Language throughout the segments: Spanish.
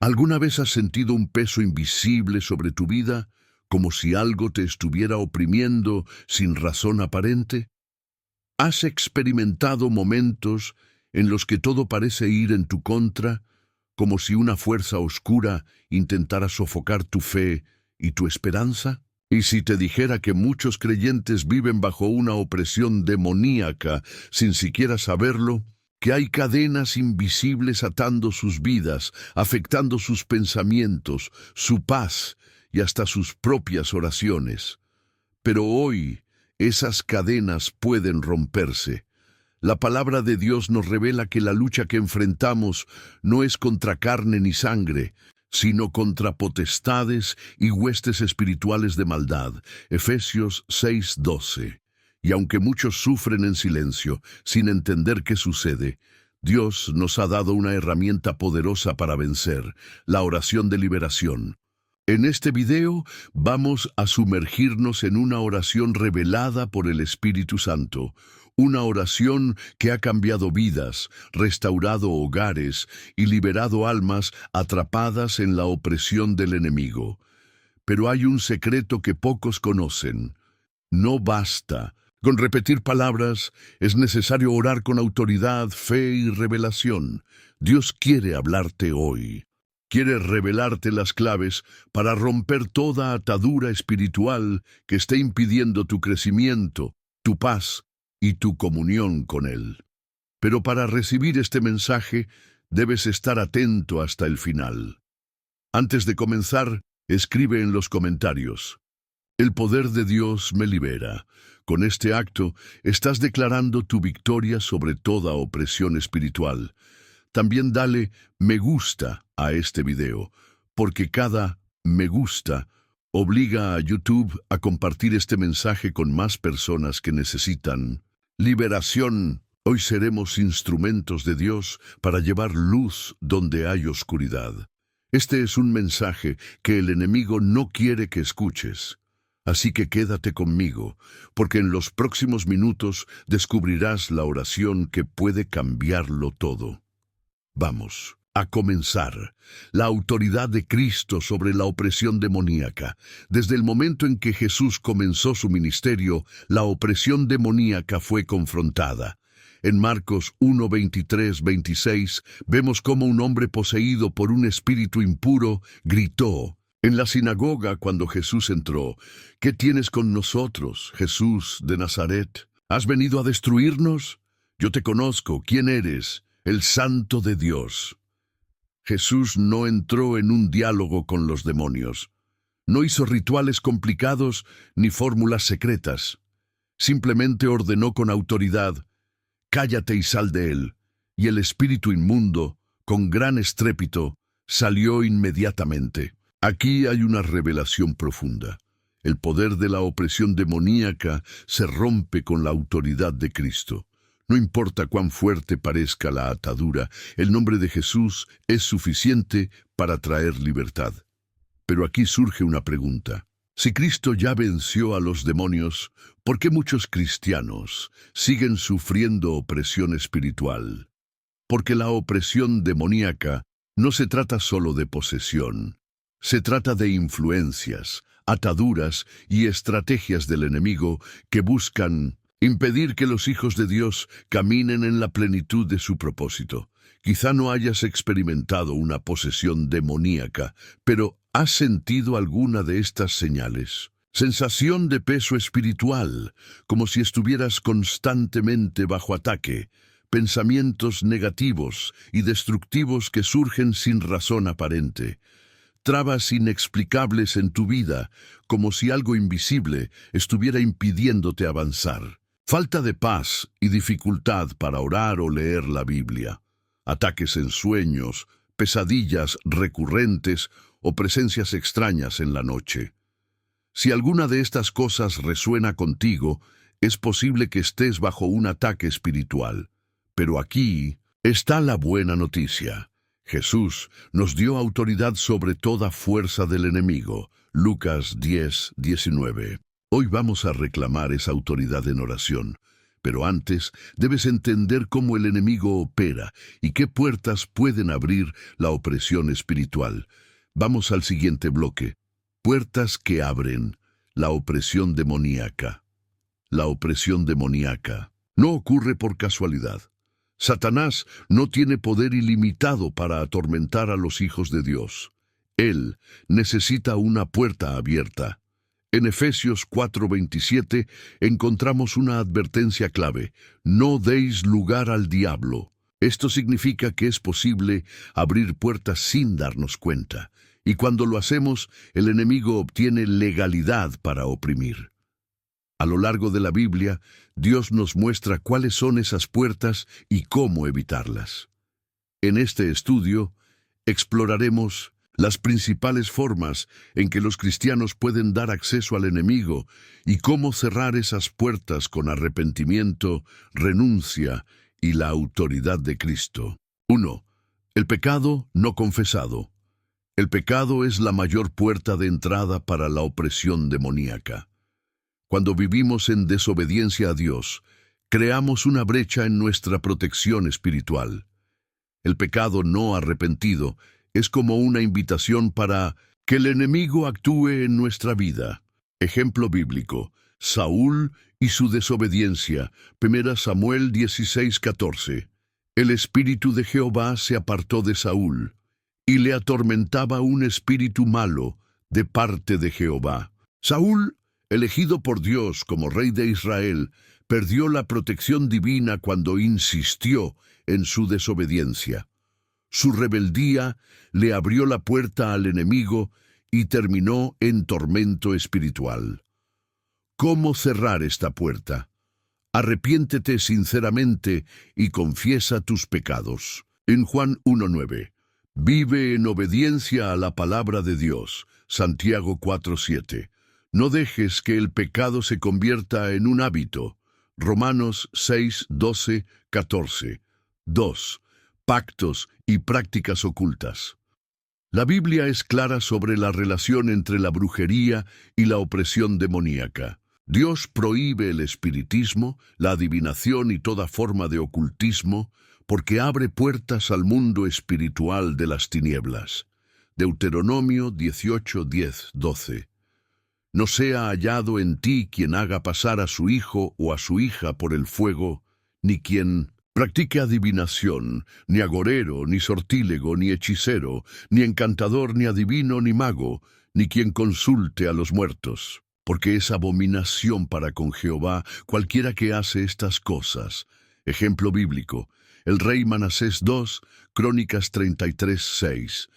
¿Alguna vez has sentido un peso invisible sobre tu vida, como si algo te estuviera oprimiendo sin razón aparente? ¿Has experimentado momentos en los que todo parece ir en tu contra, como si una fuerza oscura intentara sofocar tu fe y tu esperanza? Y si te dijera que muchos creyentes viven bajo una opresión demoníaca sin siquiera saberlo, que hay cadenas invisibles atando sus vidas, afectando sus pensamientos, su paz y hasta sus propias oraciones. Pero hoy esas cadenas pueden romperse. La palabra de Dios nos revela que la lucha que enfrentamos no es contra carne ni sangre, sino contra potestades y huestes espirituales de maldad. Efesios 6:12. Y aunque muchos sufren en silencio, sin entender qué sucede, Dios nos ha dado una herramienta poderosa para vencer: la oración de liberación. En este video vamos a sumergirnos en una oración revelada por el Espíritu Santo, una oración que ha cambiado vidas, restaurado hogares y liberado almas atrapadas en la opresión del enemigo. Pero hay un secreto que pocos conocen. No basta con repetir palabras, es necesario orar con autoridad, fe y revelación. Dios quiere hablarte hoy. Quiere revelarte las claves para romper toda atadura espiritual que esté impidiendo tu crecimiento, tu paz y tu comunión con Él. Pero para recibir este mensaje, debes estar atento hasta el final. Antes de comenzar, escribe en los comentarios: el poder de Dios me libera. Con este acto, estás declarando tu victoria sobre toda opresión espiritual. También dale me gusta a este video, porque cada me gusta obliga a YouTube a compartir este mensaje con más personas que necesitan liberación. Hoy seremos instrumentos de Dios para llevar luz donde hay oscuridad. Este es un mensaje que el enemigo no quiere que escuches. Así que quédate conmigo, porque en los próximos minutos descubrirás la oración que puede cambiarlo todo. Vamos a comenzar. La autoridad de Cristo sobre la opresión demoníaca. Desde el momento en que Jesús comenzó su ministerio, la opresión demoníaca fue confrontada. En Marcos 1:23-26 vemos cómo un hombre poseído por un espíritu impuro gritó en la sinagoga cuando Jesús entró: ¿Qué tienes con nosotros, Jesús de Nazaret? ¿Has venido a destruirnos? Yo te conozco. ¿Quién eres? El Santo de Dios. Jesús no entró en un diálogo con los demonios. No hizo rituales complicados ni fórmulas secretas. Simplemente ordenó con autoridad: cállate y sal de él. Y el espíritu inmundo, con gran estrépito, salió inmediatamente. Aquí hay una revelación profunda. El poder de la opresión demoníaca se rompe con la autoridad de Cristo. No importa cuán fuerte parezca la atadura, el nombre de Jesús es suficiente para traer libertad. Pero aquí surge una pregunta. Si Cristo ya venció a los demonios, ¿por qué muchos cristianos siguen sufriendo opresión espiritual? Porque la opresión demoníaca no se trata solo de posesión. Se trata de influencias, ataduras y estrategias del enemigo que buscan impedir que los hijos de Dios caminen en la plenitud de su propósito. Quizá no hayas experimentado una posesión demoníaca, pero ¿has sentido alguna de estas señales? Sensación de peso espiritual, como si estuvieras constantemente bajo ataque. Pensamientos negativos y destructivos que surgen sin razón aparente. Trabas inexplicables en tu vida, como si algo invisible estuviera impidiéndote avanzar. Falta de paz y dificultad para orar o leer la Biblia. Ataques en sueños, pesadillas recurrentes o presencias extrañas en la noche. Si alguna de estas cosas resuena contigo, es posible que estés bajo un ataque espiritual. Pero aquí está la buena noticia. Jesús nos dio autoridad sobre toda fuerza del enemigo. Lucas 10:19. Hoy vamos a reclamar esa autoridad en oración. Pero antes, debes entender cómo el enemigo opera y qué puertas pueden abrir la opresión espiritual. Vamos al siguiente bloque. Puertas que abren la opresión demoníaca. La opresión demoníaca no ocurre por casualidad. Satanás no tiene poder ilimitado para atormentar a los hijos de Dios. Él necesita una puerta abierta. En Efesios 4:27 encontramos una advertencia clave: no deis lugar al diablo. Esto significa que es posible abrir puertas sin darnos cuenta, y cuando lo hacemos, el enemigo obtiene legalidad para oprimir. A lo largo de la Biblia, Dios nos muestra cuáles son esas puertas y cómo evitarlas. En este estudio, exploraremos las principales formas en que los cristianos pueden dar acceso al enemigo y cómo cerrar esas puertas con arrepentimiento, renuncia y la autoridad de Cristo. 1. El pecado no confesado. El pecado es la mayor puerta de entrada para la opresión demoníaca. Cuando vivimos en desobediencia a Dios, creamos una brecha en nuestra protección espiritual. El pecado no arrepentido es como una invitación para que el enemigo actúe en nuestra vida. Ejemplo bíblico: Saúl y su desobediencia. 1 Samuel 16:14. El espíritu de Jehová se apartó de Saúl, y le atormentaba un espíritu malo de parte de Jehová. Saúl, elegido por Dios como rey de Israel, perdió la protección divina cuando insistió en su desobediencia. Su rebeldía le abrió la puerta al enemigo y terminó en tormento espiritual. ¿Cómo cerrar esta puerta? Arrepiéntete sinceramente y confiesa tus pecados. En Juan 1:9. Vive en obediencia a la palabra de Dios. Santiago 4:7. No dejes que el pecado se convierta en un hábito. Romanos 6:12, 14. 2. Pactos y prácticas ocultas. La Biblia es clara sobre la relación entre la brujería y la opresión demoníaca. Dios prohíbe el espiritismo, la adivinación y toda forma de ocultismo, porque abre puertas al mundo espiritual de las tinieblas. Deuteronomio 18:10, 12. No sea hallado en ti quien haga pasar a su hijo o a su hija por el fuego, ni quien practique adivinación, ni agorero, ni sortílego, ni hechicero, ni encantador, ni adivino, ni mago, ni quien consulte a los muertos, porque es abominación para con Jehová cualquiera que hace estas cosas. Ejemplo bíblico: el rey Manasés 2, Crónicas 33:6.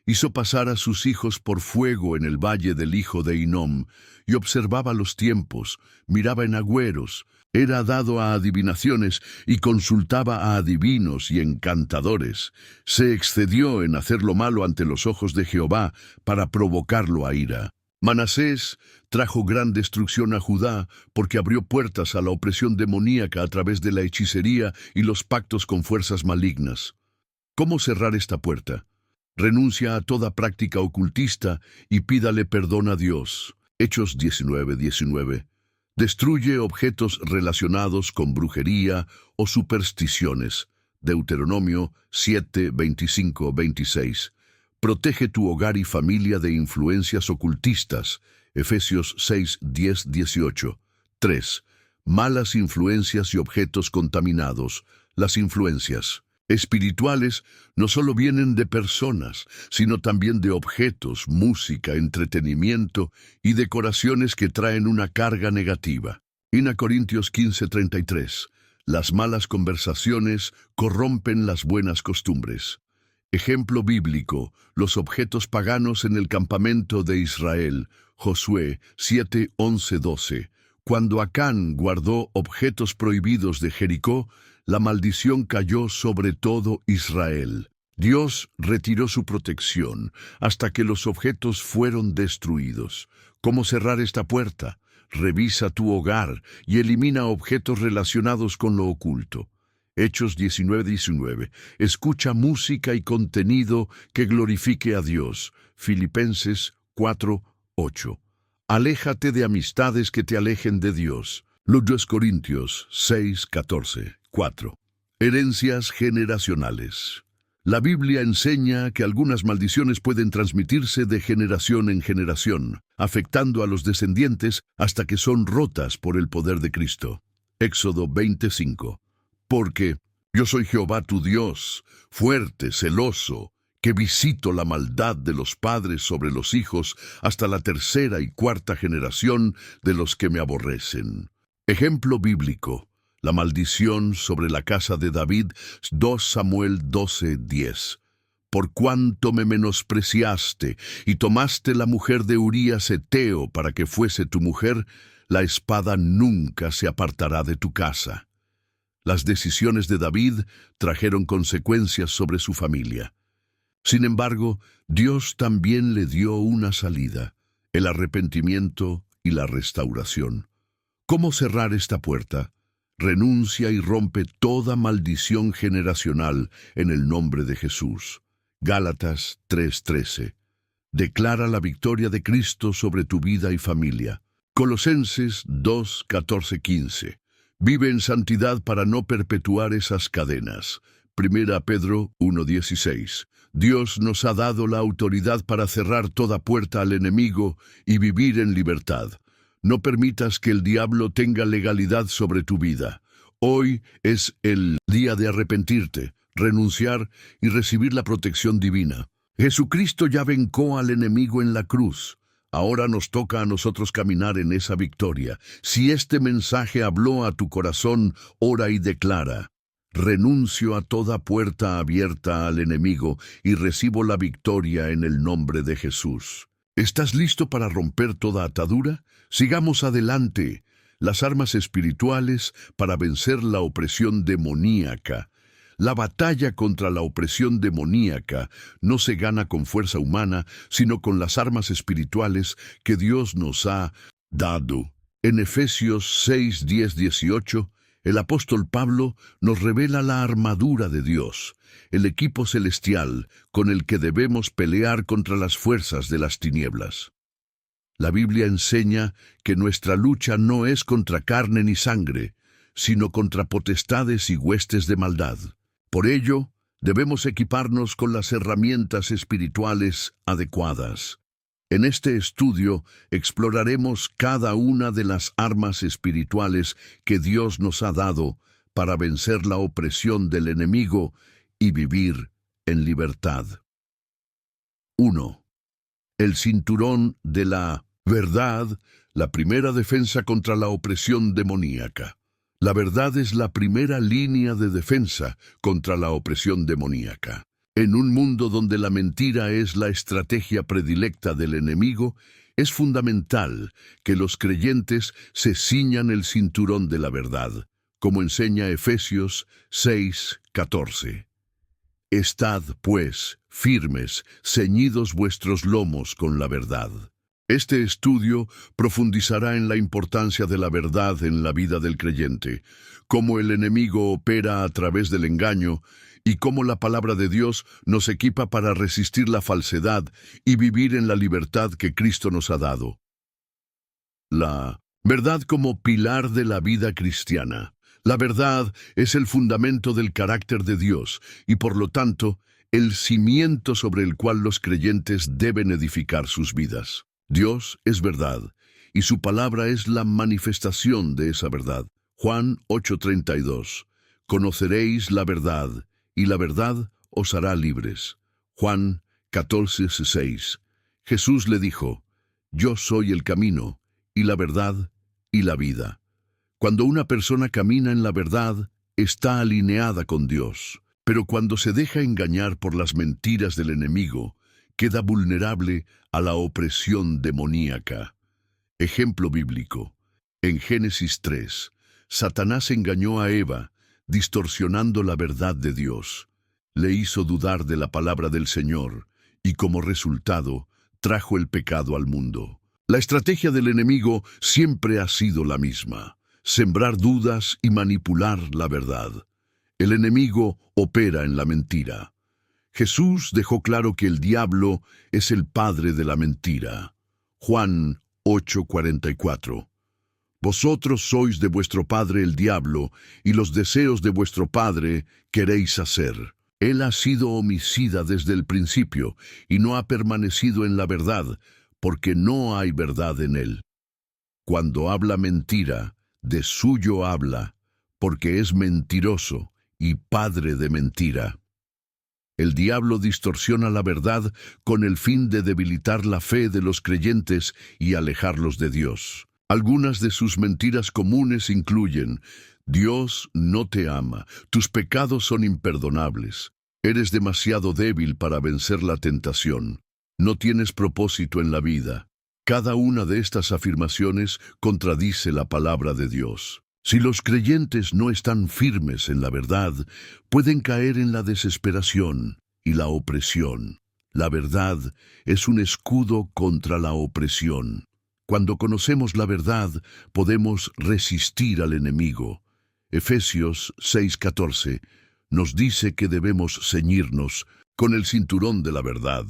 Hizo pasar a sus hijos por fuego en el valle del hijo de Hinnom, y observaba los tiempos, miraba en agüeros, era dado a adivinaciones y consultaba a adivinos y encantadores. Se excedió en hacer lo malo ante los ojos de Jehová para provocarlo a ira. Manasés trajo gran destrucción a Judá porque abrió puertas a la opresión demoníaca a través de la hechicería y los pactos con fuerzas malignas. ¿Cómo cerrar esta puerta? Renuncia a toda práctica ocultista y pídale perdón a Dios. Hechos 19:19. Destruye objetos relacionados con brujería o supersticiones. Deuteronomio 7:25-26. Protege tu hogar y familia de influencias ocultistas. Efesios 6:10-18. 3. Malas influencias y objetos contaminados. Las influencias espirituales no solo vienen de personas, sino también de objetos, música, entretenimiento y decoraciones que traen una carga negativa. 1 Corintios 15:33. Las malas conversaciones corrompen las buenas costumbres. Ejemplo bíblico: los objetos paganos en el campamento de Israel. Josué 7:11-12. Cuando Acán guardó objetos prohibidos de Jericó, la maldición cayó sobre todo Israel. Dios retiró su protección hasta que los objetos fueron destruidos. ¿Cómo cerrar esta puerta? Revisa tu hogar y elimina objetos relacionados con lo oculto. Hechos 19:19. Escucha música y contenido que glorifique a Dios. Filipenses 4:8. Aléjate de amistades que te alejen de Dios. Los 2 Corintios 6:14. 4. Herencias generacionales. La Biblia enseña que algunas maldiciones pueden transmitirse de generación en generación, afectando a los descendientes hasta que son rotas por el poder de Cristo. Éxodo 25. Porque yo soy Jehová tu Dios, fuerte, celoso, que visito la maldad de los padres sobre los hijos hasta la tercera y cuarta generación de los que me aborrecen. Ejemplo bíblico. La maldición sobre la casa de David, 2 Samuel 12:10. Por cuanto me menospreciaste y tomaste la mujer de Urías Heteo para que fuese tu mujer, la espada nunca se apartará de tu casa. Las decisiones de David trajeron consecuencias sobre su familia. Sin embargo, Dios también le dio una salida: el arrepentimiento y la restauración. ¿Cómo cerrar esta puerta? Renuncia y rompe toda maldición generacional en el nombre de Jesús. Gálatas 3:13. Declara la victoria de Cristo sobre tu vida y familia. Colosenses 2:14-15. Vive en santidad para no perpetuar esas cadenas. 1 Pedro 1:16. Dios nos ha dado la autoridad para cerrar toda puerta al enemigo y vivir en libertad. No permitas que el diablo tenga legalidad sobre tu vida. Hoy es el día de arrepentirte, renunciar y recibir la protección divina. Jesucristo ya vencó al enemigo en la cruz. Ahora nos toca a nosotros caminar en esa victoria. Si este mensaje habló a tu corazón, ora y declara: renuncio a toda puerta abierta al enemigo y recibo la victoria en el nombre de Jesús. ¿Estás listo para romper toda atadura? Sigamos adelante. Las armas espirituales para vencer la opresión demoníaca. La batalla contra la opresión demoníaca no se gana con fuerza humana, sino con las armas espirituales que Dios nos ha dado. En Efesios 6:10-18, el apóstol Pablo nos revela la armadura de Dios, el equipo celestial con el que debemos pelear contra las fuerzas de las tinieblas. La Biblia enseña que nuestra lucha no es contra carne ni sangre, sino contra potestades y huestes de maldad. Por ello, debemos equiparnos con las herramientas espirituales adecuadas. En este estudio exploraremos cada una de las armas espirituales que Dios nos ha dado para vencer la opresión del enemigo y vivir en libertad. 1. El cinturón de la verdad, la primera defensa contra la opresión demoníaca. La verdad es la primera línea de defensa contra la opresión demoníaca. En un mundo donde la mentira es la estrategia predilecta del enemigo, es fundamental que los creyentes se ciñan el cinturón de la verdad, como enseña Efesios 6:14. Estad, pues, firmes, ceñidos vuestros lomos con la verdad. Este estudio profundizará en la importancia de la verdad en la vida del creyente, cómo el enemigo opera a través del engaño y cómo la palabra de Dios nos equipa para resistir la falsedad y vivir en la libertad que Cristo nos ha dado. La verdad como pilar de la vida cristiana. La verdad es el fundamento del carácter de Dios y, por lo tanto, el cimiento sobre el cual los creyentes deben edificar sus vidas. Dios es verdad, y su palabra es la manifestación de esa verdad. Juan 8:32. Conoceréis la verdad, y la verdad os hará libres. Juan 14:6. Jesús le dijo: yo soy el camino, y la verdad, y la vida. Cuando una persona camina en la verdad, está alineada con Dios. Pero cuando se deja engañar por las mentiras del enemigo, queda vulnerable a la opresión demoníaca. Ejemplo bíblico. En Génesis 3, Satanás engañó a Eva, distorsionando la verdad de Dios. Le hizo dudar de la palabra del Señor, y como resultado, trajo el pecado al mundo. La estrategia del enemigo siempre ha sido la misma: sembrar dudas y manipular la verdad. El enemigo opera en la mentira. Jesús dejó claro que el diablo es el padre de la mentira. Juan 8:44. Vosotros sois de vuestro padre el diablo, y los deseos de vuestro padre queréis hacer. Él ha sido homicida desde el principio, y no ha permanecido en la verdad, porque no hay verdad en él. Cuando habla mentira, de suyo habla, porque es mentiroso y padre de mentira. El diablo distorsiona la verdad con el fin de debilitar la fe de los creyentes y alejarlos de Dios. Algunas de sus mentiras comunes incluyen: Dios no te ama, tus pecados son imperdonables, eres demasiado débil para vencer la tentación, no tienes propósito en la vida. Cada una de estas afirmaciones contradice la palabra de Dios. Si los creyentes no están firmes en la verdad, pueden caer en la desesperación y la opresión. La verdad es un escudo contra la opresión. Cuando conocemos la verdad, podemos resistir al enemigo. Efesios 6:14 nos dice que debemos ceñirnos con el cinturón de la verdad,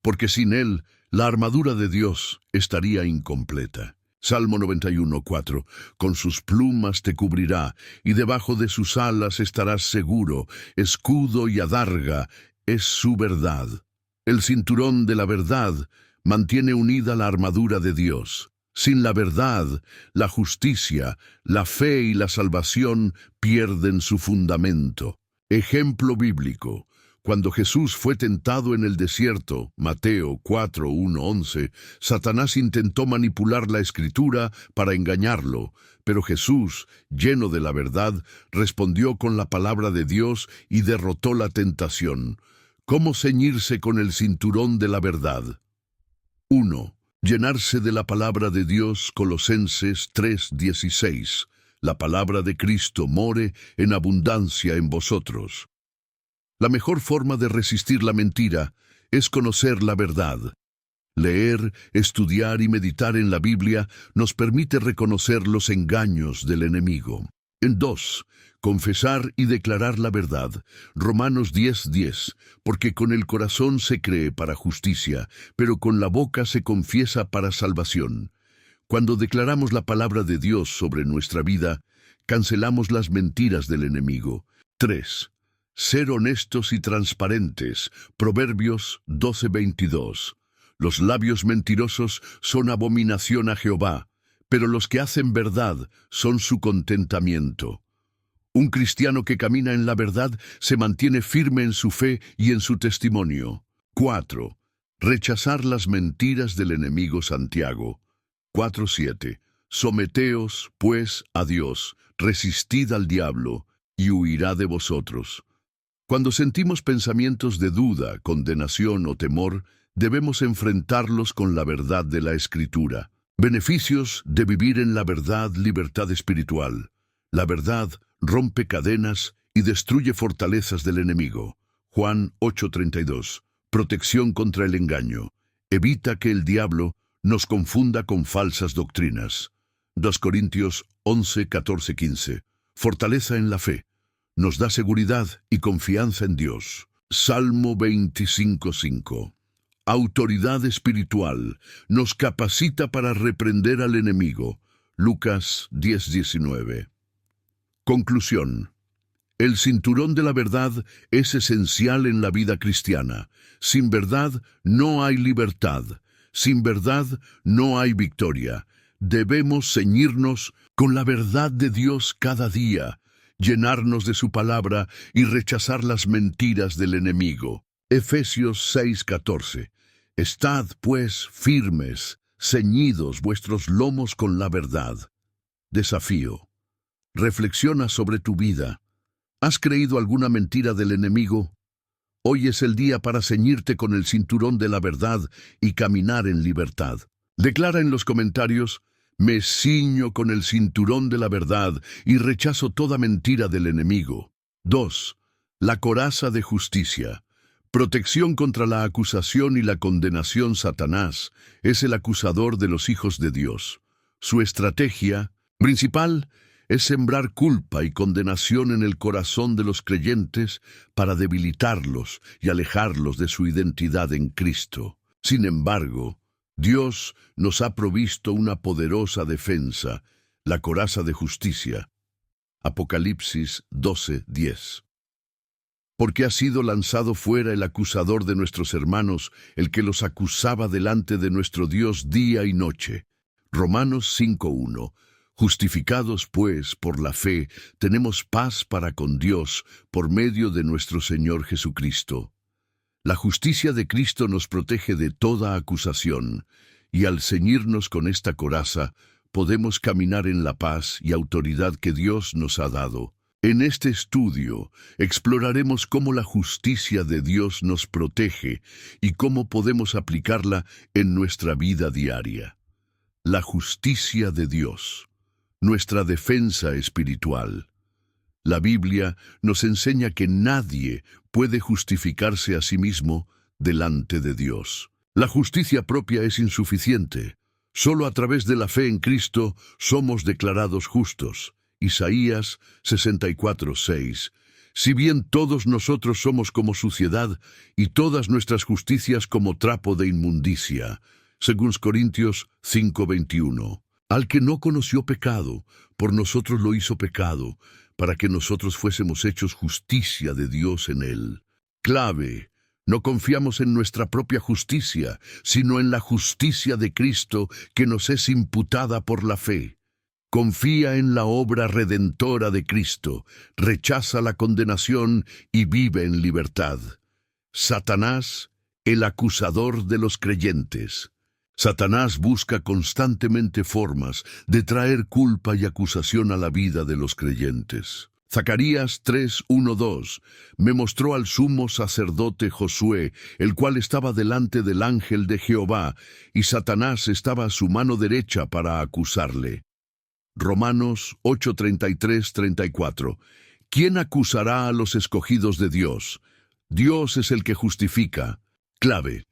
porque sin él, la armadura de Dios estaría incompleta. Salmo 91:4, con sus plumas te cubrirá, y debajo de sus alas estarás seguro, escudo y adarga es su verdad. El cinturón de la verdad mantiene unida la armadura de Dios. Sin la verdad, la justicia, la fe y la salvación pierden su fundamento. Ejemplo bíblico. Cuando Jesús fue tentado en el desierto, Mateo 4:1-11, Satanás intentó manipular la Escritura para engañarlo, pero Jesús, lleno de la verdad, respondió con la palabra de Dios y derrotó la tentación. ¿Cómo ceñirse con el cinturón de la verdad? 1. Llenarse de la palabra de Dios, Colosenses 3:16. La palabra de Cristo more en abundancia en vosotros. La mejor forma de resistir la mentira es conocer la verdad. Leer, estudiar y meditar en la Biblia nos permite reconocer los engaños del enemigo. 2. Confesar y declarar la verdad. Romanos 10:10. Porque con el corazón se cree para justicia, pero con la boca se confiesa para salvación. Cuando declaramos la palabra de Dios sobre nuestra vida, cancelamos las mentiras del enemigo. 3. Ser honestos y transparentes. Proverbios 12:22. Los labios mentirosos son abominación a Jehová, pero los que hacen verdad son su contentamiento. Un cristiano que camina en la verdad se mantiene firme en su fe y en su testimonio. 4. Rechazar las mentiras del enemigo. Santiago 4:7. Someteos, pues, a Dios, resistid al diablo, y huirá de vosotros. Cuando sentimos pensamientos de duda, condenación o temor, debemos enfrentarlos con la verdad de la Escritura. Beneficios de vivir en la verdad: libertad espiritual. La verdad rompe cadenas y destruye fortalezas del enemigo. Juan 8:32. Protección contra el engaño. Evita que el diablo nos confunda con falsas doctrinas. 2 Corintios 11:14-15. Fortaleza en la fe. Nos da seguridad y confianza en Dios. Salmo 25:5. Autoridad espiritual. Nos capacita para reprender al enemigo. Lucas 10:19. Conclusión. El cinturón de la verdad es esencial en la vida cristiana. Sin verdad no hay libertad. Sin verdad no hay victoria. Debemos ceñirnos con la verdad de Dios cada día, llenarnos de su palabra y rechazar las mentiras del enemigo. Efesios 6:14. Estad, pues, firmes, ceñidos vuestros lomos con la verdad. Desafío. Reflexiona sobre tu vida. ¿Has creído alguna mentira del enemigo? Hoy es el día para ceñirte con el cinturón de la verdad y caminar en libertad. Declara en los comentarios: me ciño con el cinturón de la verdad y rechazo toda mentira del enemigo. 2. La coraza de justicia. Protección contra la acusación y la condenación. Satanás es el acusador de los hijos de Dios. Su estrategia principal es sembrar culpa y condenación en el corazón de los creyentes para debilitarlos y alejarlos de su identidad en Cristo. Sin embargo, Dios nos ha provisto una poderosa defensa, la coraza de justicia. Apocalipsis 12:10. Porque ha sido lanzado fuera el acusador de nuestros hermanos, el que los acusaba delante de nuestro Dios día y noche. Romanos 5:1. Justificados, pues, por la fe, tenemos paz para con Dios por medio de nuestro Señor Jesucristo. La justicia de Cristo nos protege de toda acusación, y al ceñirnos con esta coraza, podemos caminar en la paz y autoridad que Dios nos ha dado. En este estudio exploraremos cómo la justicia de Dios nos protege y cómo podemos aplicarla en nuestra vida diaria. La justicia de Dios, nuestra defensa espiritual. La Biblia nos enseña que nadie puede justificarse a sí mismo delante de Dios. La justicia propia es insuficiente. Solo a través de la fe en Cristo somos declarados justos. Isaías 64:6. Si bien todos nosotros somos como suciedad y todas nuestras justicias como trapo de inmundicia. 2 Corintios 5:21. Al que no conoció pecado, por nosotros lo hizo pecado, para que nosotros fuésemos hechos justicia de Dios en él. Clave: no confiamos en nuestra propia justicia, sino en la justicia de Cristo que nos es imputada por la fe. Confía en la obra redentora de Cristo, rechaza la condenación y vive en libertad. Satanás, el acusador de los creyentes. Satanás busca constantemente formas de traer culpa y acusación a la vida de los creyentes. Zacarías 3:1-2 me mostró al sumo sacerdote Josué, el cual estaba delante del ángel de Jehová, y Satanás estaba a su mano derecha para acusarle. Romanos 8:33-34. ¿Quién acusará a los escogidos de Dios? Dios es el que justifica. Clave: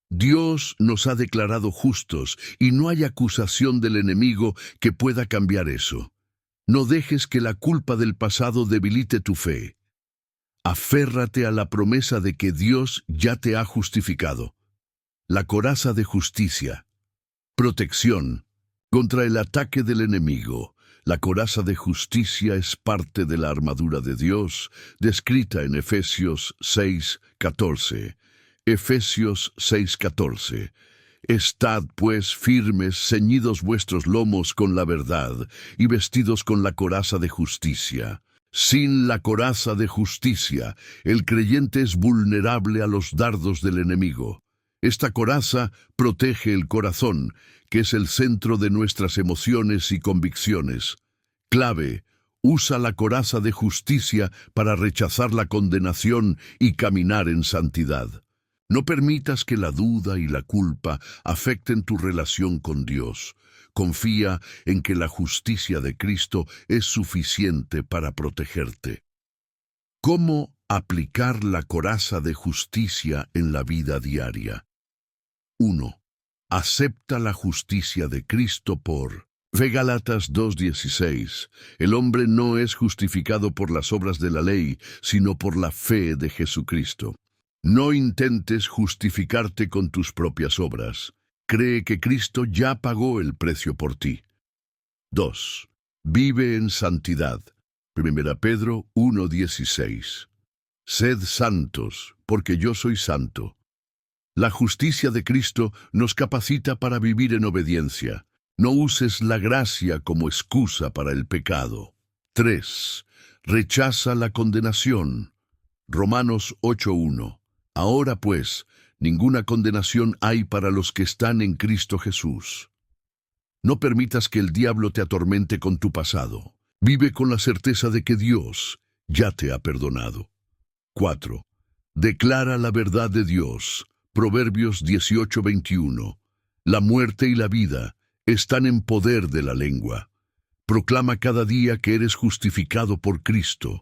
Dios nos ha declarado justos y no hay acusación del enemigo que pueda cambiar eso. No dejes que la culpa del pasado debilite tu fe. Aférrate a la promesa de que Dios ya te ha justificado. La coraza de justicia. Protección contra el ataque del enemigo. La coraza de justicia es parte de la armadura de Dios, descrita en Efesios 6:14. Efesios 6:14. Estad, pues, firmes, ceñidos vuestros lomos con la verdad, y vestidos con la coraza de justicia. Sin la coraza de justicia, el creyente es vulnerable a los dardos del enemigo. Esta coraza protege el corazón, que es el centro de nuestras emociones y convicciones. Clave: usa la coraza de justicia para rechazar la condenación y caminar en santidad. No permitas que la duda y la culpa afecten tu relación con Dios. Confía en que la justicia de Cristo es suficiente para protegerte. ¿Cómo aplicar la coraza de justicia en la vida diaria? 1. Acepta la justicia de Cristo por... Ve Gálatas 2:16. El hombre no es justificado por las obras de la ley, sino por la fe de Jesucristo. No intentes justificarte con tus propias obras. Cree que Cristo ya pagó el precio por ti. 2. Vive en santidad. 1 Pedro 1:16. Sed santos, porque yo soy santo. La justicia de Cristo nos capacita para vivir en obediencia. No uses la gracia como excusa para el pecado. 3. Rechaza la condenación. Romanos 8:1. Ahora pues, ninguna condenación hay para los que están en Cristo Jesús. No permitas que el diablo te atormente con tu pasado. Vive con la certeza de que Dios ya te ha perdonado. 4. Declara la verdad de Dios. Proverbios 18:21. La muerte y la vida están en poder de la lengua. Proclama cada día que eres justificado por Cristo.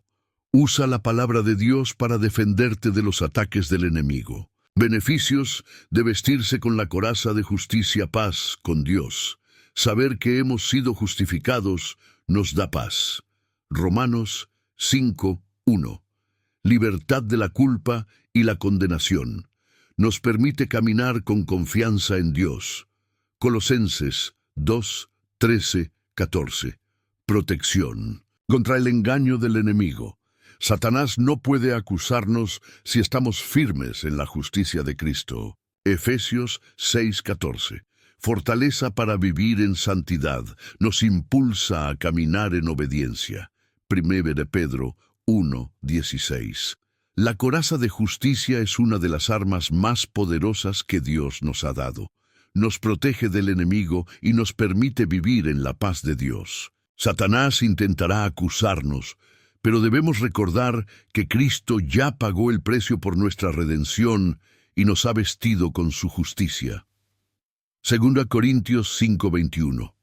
Usa la palabra de Dios para defenderte de los ataques del enemigo. Beneficios de vestirse con la coraza de justicia: paz con Dios. Saber que hemos sido justificados nos da paz. Romanos 5:1. Libertad de la culpa y la condenación. Nos permite caminar con confianza en Dios. Colosenses 2:13, 14. Protección contra el engaño del enemigo. Satanás no puede acusarnos si estamos firmes en la justicia de Cristo. Efesios 6:14. Fortaleza para vivir en santidad nos impulsa a caminar en obediencia. 1 de Pedro 1:16. La coraza de justicia es una de las armas más poderosas que Dios nos ha dado. Nos protege del enemigo y nos permite vivir en la paz de Dios. Satanás intentará acusarnos, pero debemos recordar que Cristo ya pagó el precio por nuestra redención y nos ha vestido con su justicia. 2 Corintios 5:21.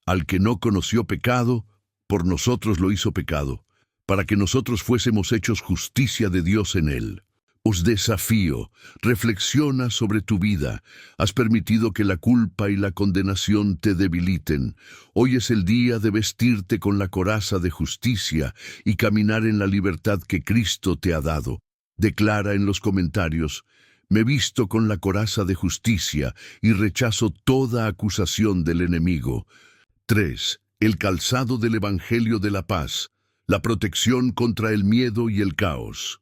Al que no conoció pecado, por nosotros lo hizo pecado, para que nosotros fuésemos hechos justicia de Dios en él. Os desafío, reflexiona sobre tu vida. Has permitido que la culpa y la condenación te debiliten. Hoy es el día de vestirte con la coraza de justicia y caminar en la libertad que Cristo te ha dado. Declara en los comentarios: me visto con la coraza de justicia y rechazo toda acusación del enemigo. 3. El calzado del Evangelio de la Paz. La protección contra el miedo y el caos.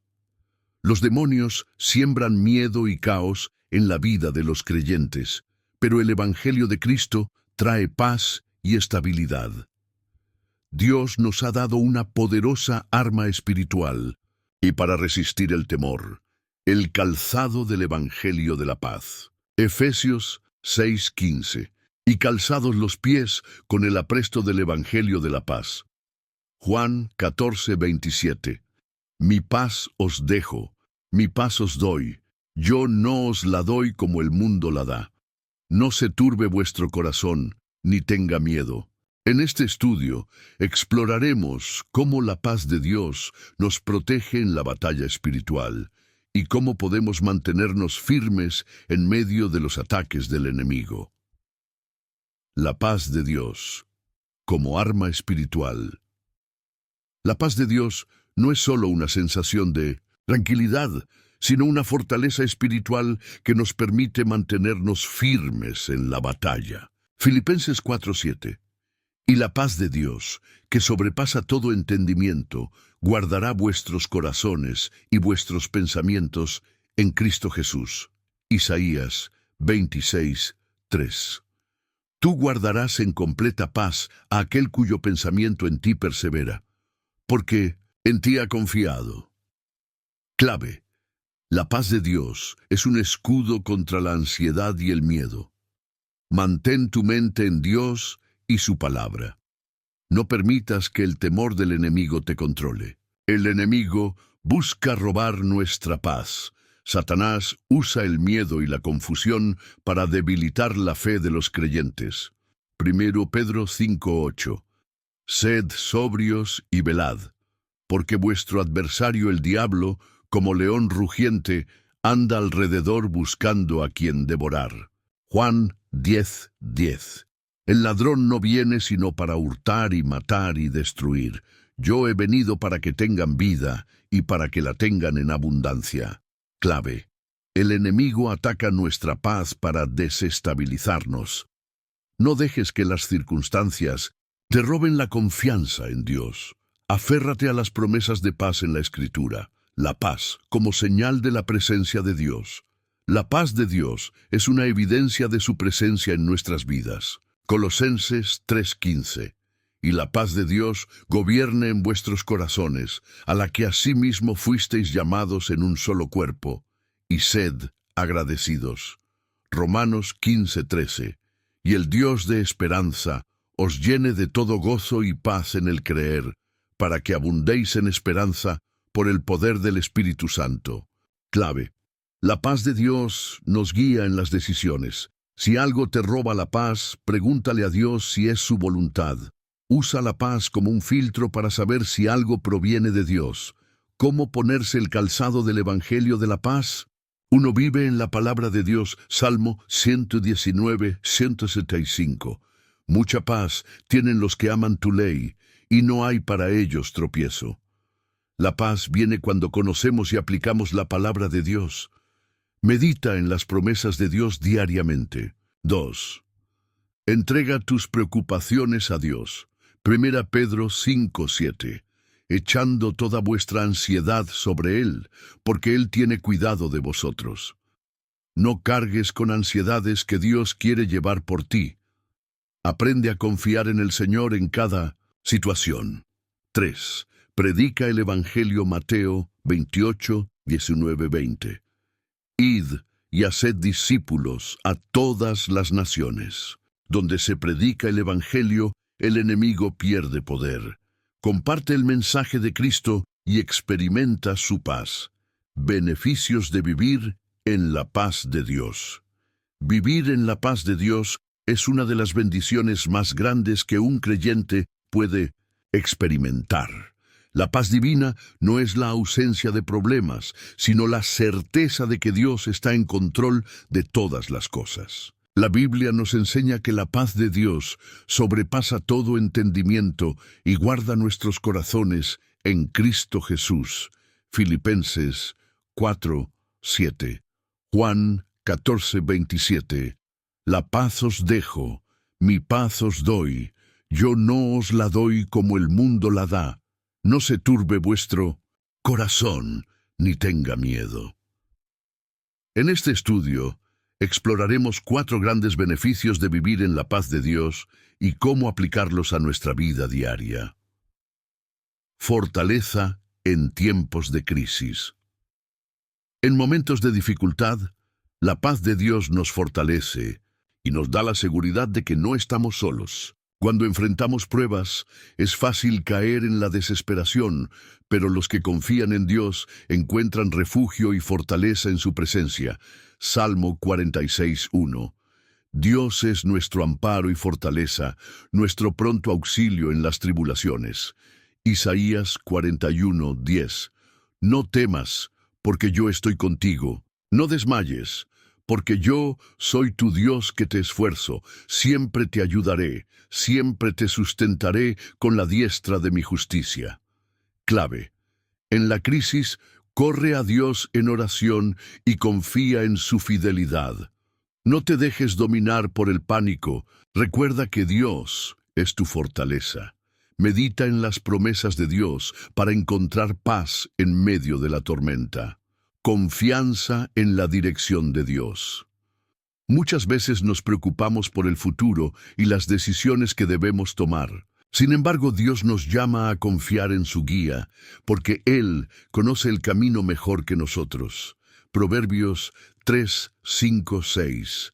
Los demonios siembran miedo y caos en la vida de los creyentes, pero el Evangelio de Cristo trae paz y estabilidad. Dios nos ha dado una poderosa arma espiritual, y para resistir el temor, el calzado del Evangelio de la Paz. Efesios 6:15. Y calzados los pies con el apresto del Evangelio de la Paz. Juan 14:27. Mi paz os dejo, mi paz os doy. Yo no os la doy como el mundo la da. No se turbe vuestro corazón, ni tenga miedo. En este estudio exploraremos cómo la paz de Dios nos protege en la batalla espiritual y cómo podemos mantenernos firmes en medio de los ataques del enemigo. La paz de Dios como arma espiritual. La paz de Dios no es solo una sensación de tranquilidad, sino una fortaleza espiritual que nos permite mantenernos firmes en la batalla. Filipenses 4:7. Y la paz de Dios, que sobrepasa todo entendimiento, guardará vuestros corazones y vuestros pensamientos en Cristo Jesús. Isaías 26:3. Tú guardarás en completa paz a aquel cuyo pensamiento en ti persevera, porque en ti ha confiado. Clave. La paz de Dios es un escudo contra la ansiedad y el miedo. Mantén tu mente en Dios y su palabra. No permitas que el temor del enemigo te controle. El enemigo busca robar nuestra paz. Satanás usa el miedo y la confusión para debilitar la fe de los creyentes. 1 Pedro 5:8. Sed sobrios y velad, porque vuestro adversario el diablo, como león rugiente, anda alrededor buscando a quien devorar. Juan 10:10. El ladrón no viene sino para hurtar y matar y destruir. Yo he venido para que tengan vida y para que la tengan en abundancia. Clave. El enemigo ataca nuestra paz para desestabilizarnos. No dejes que las circunstancias te roben la confianza en Dios. Aférrate a las promesas de paz en la Escritura. La paz como señal de la presencia de Dios. La paz de Dios es una evidencia de su presencia en nuestras vidas. Colosenses 3:15. Y la paz de Dios gobierne en vuestros corazones, a la que asimismo fuisteis llamados en un solo cuerpo, y sed agradecidos. Romanos 15:13. Y el Dios de esperanza os llene de todo gozo y paz en el creer, para que abundéis en esperanza por el poder del Espíritu Santo. Clave. La paz de Dios nos guía en las decisiones. Si algo te roba la paz, pregúntale a Dios si es su voluntad. Usa la paz como un filtro para saber si algo proviene de Dios. ¿Cómo ponerse el calzado del Evangelio de la Paz? Uno vive en la palabra de Dios. Salmo 119:175. Mucha paz tienen los que aman tu ley, y no hay para ellos tropiezo. La paz viene cuando conocemos y aplicamos la palabra de Dios. Medita en las promesas de Dios diariamente. 2. Entrega tus preocupaciones a Dios. 1 Pedro 5:7. Echando toda vuestra ansiedad sobre Él, porque Él tiene cuidado de vosotros. No cargues con ansiedades que Dios quiere llevar por ti. Aprende a confiar en el Señor en cada situación. 3. Predica el Evangelio. Mateo 28, 19, 20. Id y haced discípulos a todas las naciones. Donde se predica el Evangelio, el enemigo pierde poder. Comparte el mensaje de Cristo y experimenta su paz. Beneficios de vivir en la paz de Dios. Vivir en la paz de Dios es una de las bendiciones más grandes que un creyente puede experimentar. La paz divina no es la ausencia de problemas, sino la certeza de que Dios está en control de todas las cosas. La Biblia nos enseña que la paz de Dios sobrepasa todo entendimiento y guarda nuestros corazones en Cristo Jesús. Filipenses 4:7. Juan 14:27. La paz os dejo, mi paz os doy. Yo no os la doy como el mundo la da. No se turbe vuestro corazón, ni tenga miedo. En este estudio, exploraremos 4 grandes beneficios de vivir en la paz de Dios y cómo aplicarlos a nuestra vida diaria. Fortaleza en tiempos de crisis. En momentos de dificultad, la paz de Dios nos fortalece y nos da la seguridad de que no estamos solos. Cuando enfrentamos pruebas, es fácil caer en la desesperación, pero los que confían en Dios encuentran refugio y fortaleza en su presencia. Salmo 46:1. Dios es nuestro amparo y fortaleza, nuestro pronto auxilio en las tribulaciones. Isaías 41:10. No temas, porque yo estoy contigo. No desmayes, porque yo soy tu Dios que te esfuerzo. Siempre te ayudaré, siempre te sustentaré con la diestra de mi justicia. Clave. En la crisis, corre a Dios en oración y confía en su fidelidad. No te dejes dominar por el pánico. Recuerda que Dios es tu fortaleza. Medita en las promesas de Dios para encontrar paz en medio de la tormenta. Confianza en la dirección de Dios. Muchas veces nos preocupamos por el futuro y las decisiones que debemos tomar. Sin embargo, Dios nos llama a confiar en su guía, porque Él conoce el camino mejor que nosotros. Proverbios 3, 5, 6.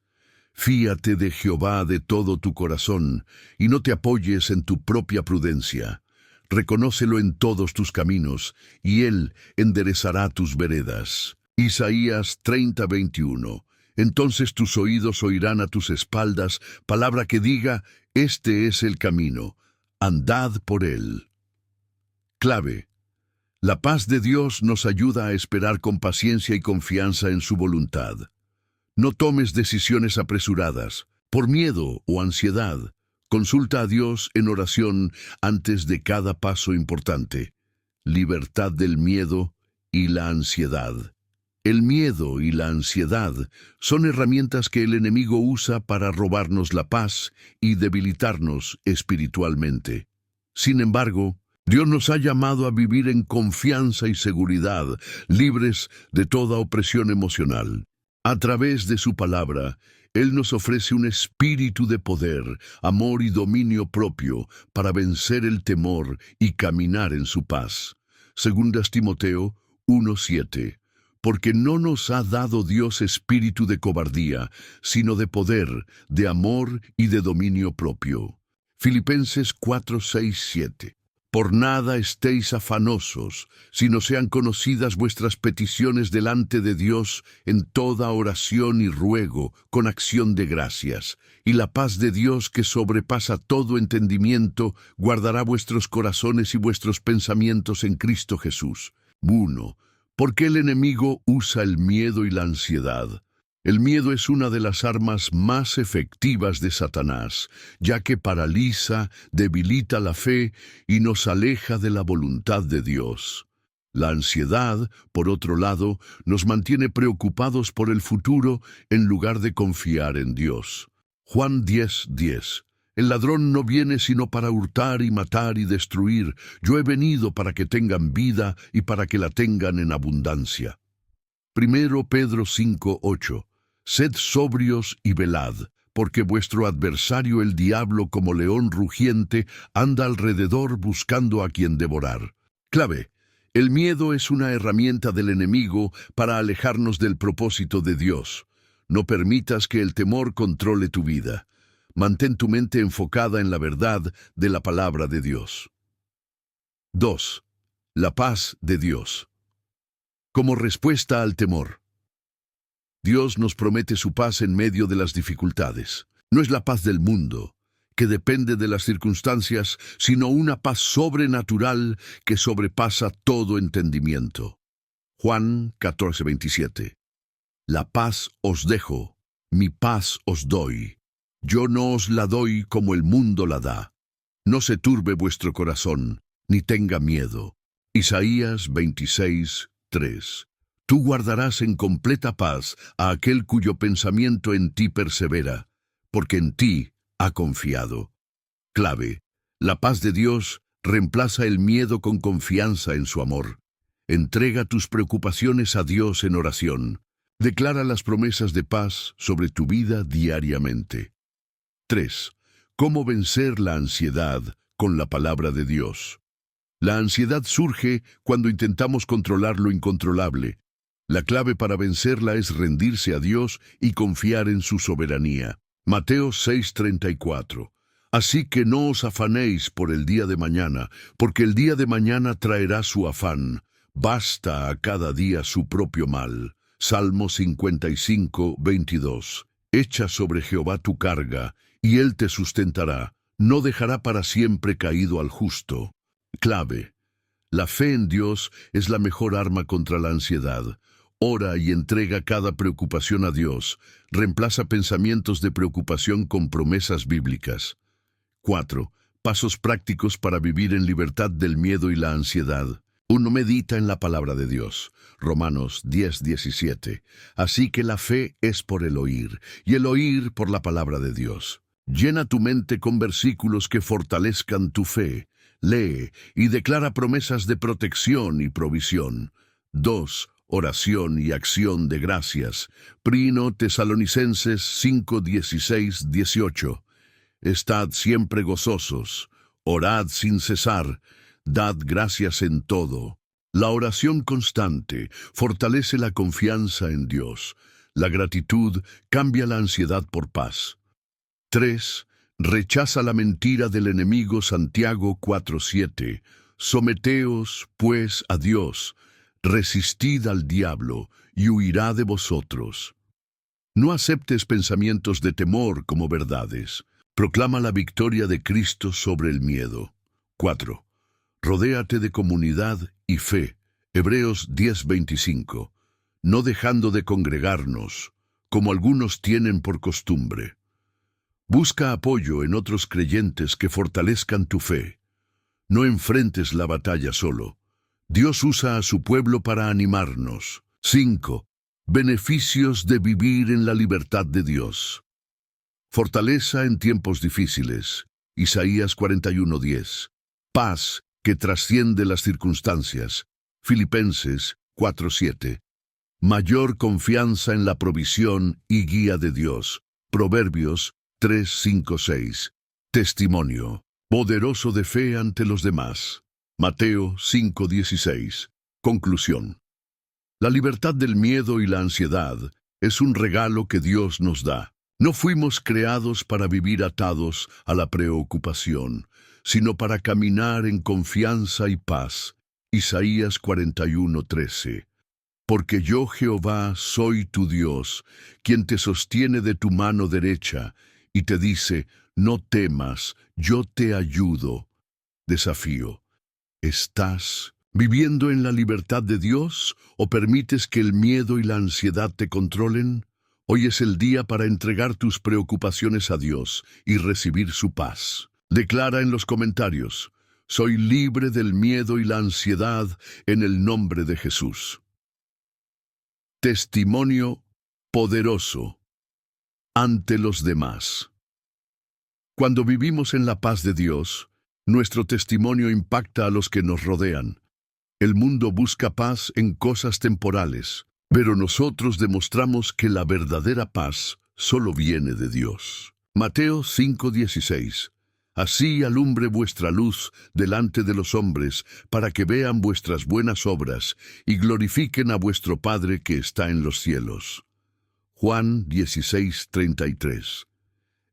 Fíate de Jehová de todo tu corazón, y no te apoyes en tu propia prudencia. Reconócelo en todos tus caminos, y Él enderezará tus veredas. Isaías 30:21. Entonces tus oídos oirán a tus espaldas palabra que diga, este es el camino, andad por él. Clave. La paz de Dios nos ayuda a esperar con paciencia y confianza en su voluntad. No tomes decisiones apresuradas, por miedo o ansiedad. Consulta a Dios en oración antes de cada paso importante. Libertad del miedo y la ansiedad. El miedo y la ansiedad son herramientas que el enemigo usa para robarnos la paz y debilitarnos espiritualmente. Sin embargo, Dios nos ha llamado a vivir en confianza y seguridad, libres de toda opresión emocional. A través de su palabra, Él nos ofrece un espíritu de poder, amor y dominio propio para vencer el temor y caminar en su paz. 2 Timoteo 1:7. Porque no nos ha dado Dios espíritu de cobardía, sino de poder, de amor y de dominio propio. Filipenses 4:6-7. Por nada estéis afanosos, sino sean conocidas vuestras peticiones delante de Dios en toda oración y ruego, con acción de gracias. Y la paz de Dios, que sobrepasa todo entendimiento, guardará vuestros corazones y vuestros pensamientos en Cristo Jesús. 1. ¿Por qué el enemigo usa el miedo y la ansiedad? El miedo es una de las armas más efectivas de Satanás, ya que paraliza, debilita la fe y nos aleja de la voluntad de Dios. La ansiedad, por otro lado, nos mantiene preocupados por el futuro en lugar de confiar en Dios. Juan 10:10. El ladrón no viene sino para hurtar y matar y destruir. Yo he venido para que tengan vida y para que la tengan en abundancia. 1 Pedro 5:8. Sed sobrios y velad, porque vuestro adversario el diablo como león rugiente anda alrededor buscando a quien devorar. Clave. El miedo es una herramienta del enemigo para alejarnos del propósito de Dios. No permitas que el temor controle tu vida. Mantén tu mente enfocada en la verdad de la palabra de Dios. 2. La paz de Dios. Como respuesta al temor. Dios nos promete su paz en medio de las dificultades. No es la paz del mundo, que depende de las circunstancias, sino una paz sobrenatural que sobrepasa todo entendimiento. Juan 14:27. La paz os dejo, mi paz os doy. Yo no os la doy como el mundo la da. No se turbe vuestro corazón, ni tenga miedo. Isaías 26:3. Tú guardarás en completa paz a aquel cuyo pensamiento en ti persevera, porque en ti ha confiado. Clave. La paz de Dios reemplaza el miedo con confianza en su amor. Entrega tus preocupaciones a Dios en oración. Declara las promesas de paz sobre tu vida diariamente. 3. ¿Cómo vencer la ansiedad con la palabra de Dios? La ansiedad surge cuando intentamos controlar lo incontrolable. La clave para vencerla es rendirse a Dios y confiar en su soberanía. Mateo 6:34. Así que no os afanéis por el día de mañana, porque el día de mañana traerá su afán. Basta a cada día su propio mal. Salmo 55:22. Echa sobre Jehová tu carga, y él te sustentará. No dejará para siempre caído al justo. Clave. La fe en Dios es la mejor arma contra la ansiedad. Ora y entrega cada preocupación a Dios. Reemplaza pensamientos de preocupación con promesas bíblicas. 4. Pasos prácticos para vivir en libertad del miedo y la ansiedad. 1. Medita en la palabra de Dios. Romanos 10:17. Así que la fe es por el oír, y el oír por la palabra de Dios. Llena tu mente con versículos que fortalezcan tu fe. Lee y declara promesas de protección y provisión. 2. Oración y acción de gracias. 1 Tesalonicenses 5:16-18. Estad siempre gozosos, orad sin cesar, dad gracias en todo. La oración constante fortalece la confianza en Dios. La gratitud cambia la ansiedad por paz. 3. Rechaza la mentira del enemigo. Santiago 4:7. Someteos, pues, a Dios. Resistid al diablo, y huirá de vosotros. No aceptes pensamientos de temor como verdades. Proclama la victoria de Cristo sobre el miedo. 4. Rodéate de comunidad y fe. Hebreos 10:25. No dejando de congregarnos, como algunos tienen por costumbre. Busca apoyo en otros creyentes que fortalezcan tu fe. No enfrentes la batalla solo. Dios usa a su pueblo para animarnos. 5. Beneficios de vivir en la libertad de Dios. Fortaleza en tiempos difíciles. Isaías 41:10. Paz que trasciende las circunstancias. Filipenses 4:7. Mayor confianza en la provisión y guía de Dios. Proverbios 3:5-6. Testimonio. Poderoso de fe ante los demás. Mateo 5:16. Conclusión. La libertad del miedo y la ansiedad es un regalo que Dios nos da. No fuimos creados para vivir atados a la preocupación, sino para caminar en confianza y paz. Isaías 41:13. Porque yo, Jehová, soy tu Dios, quien te sostiene de tu mano derecha, y te dice, no temas, yo te ayudo. Desafío. ¿Estás viviendo en la libertad de Dios o permites que el miedo y la ansiedad te controlen? Hoy es el día para entregar tus preocupaciones a Dios y recibir su paz. Declara en los comentarios, soy libre del miedo y la ansiedad en el nombre de Jesús. Testimonio poderoso ante los demás. Cuando vivimos en la paz de Dios, nuestro testimonio impacta a los que nos rodean. El mundo busca paz en cosas temporales, pero nosotros demostramos que la verdadera paz solo viene de Dios. Mateo 5:16. Así alumbre vuestra luz delante de los hombres, para que vean vuestras buenas obras y glorifiquen a vuestro Padre que está en los cielos. Juan 16:33.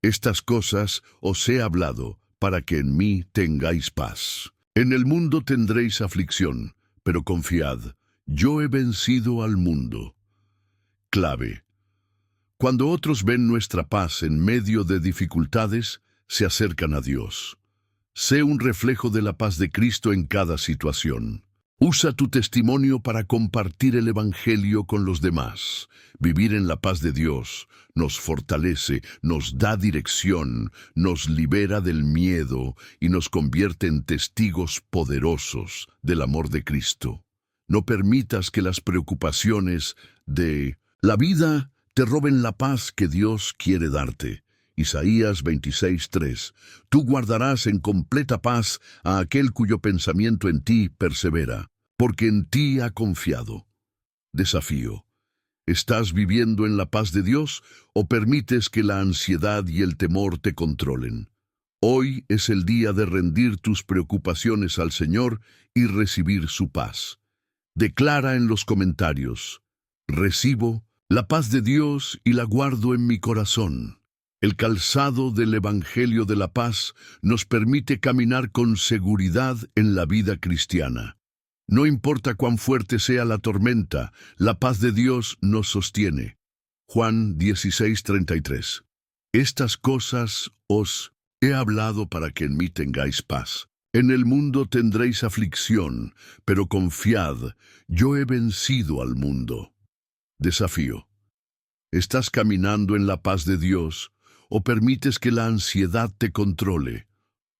Estas cosas os he hablado, para que en mí tengáis paz. En el mundo tendréis aflicción, pero confiad, yo he vencido al mundo. Clave. Cuando otros ven nuestra paz en medio de dificultades, se acercan a Dios. Sé un reflejo de la paz de Cristo en cada situación. Usa tu testimonio para compartir el Evangelio con los demás. Vivir en la paz de Dios nos fortalece, nos da dirección, nos libera del miedo y nos convierte en testigos poderosos del amor de Cristo. No permitas que las preocupaciones de la vida te roben la paz que Dios quiere darte. Isaías 26:3. Tú guardarás en completa paz a aquel cuyo pensamiento en ti persevera, porque en ti ha confiado. Desafío. ¿Estás viviendo en la paz de Dios o permites que la ansiedad y el temor te controlen? Hoy es el día de rendir tus preocupaciones al Señor y recibir su paz. Declara en los comentarios: recibo la paz de Dios y la guardo en mi corazón. El calzado del Evangelio de la Paz nos permite caminar con seguridad en la vida cristiana. No importa cuán fuerte sea la tormenta, la paz de Dios nos sostiene. Juan 16:33. Estas cosas os he hablado para que en mí tengáis paz. En el mundo tendréis aflicción, pero confiad, yo he vencido al mundo. Desafío. ¿Estás caminando en la paz de Dios o permites que la ansiedad te controle?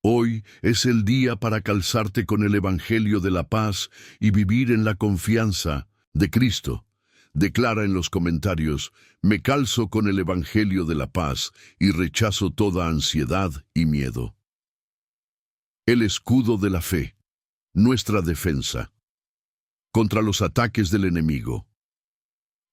Hoy es el día para calzarte con el Evangelio de la paz y vivir en la confianza de Cristo. Declara en los comentarios: me calzo con el Evangelio de la paz y rechazo toda ansiedad y miedo. El escudo de la fe, nuestra defensa contra los ataques del enemigo.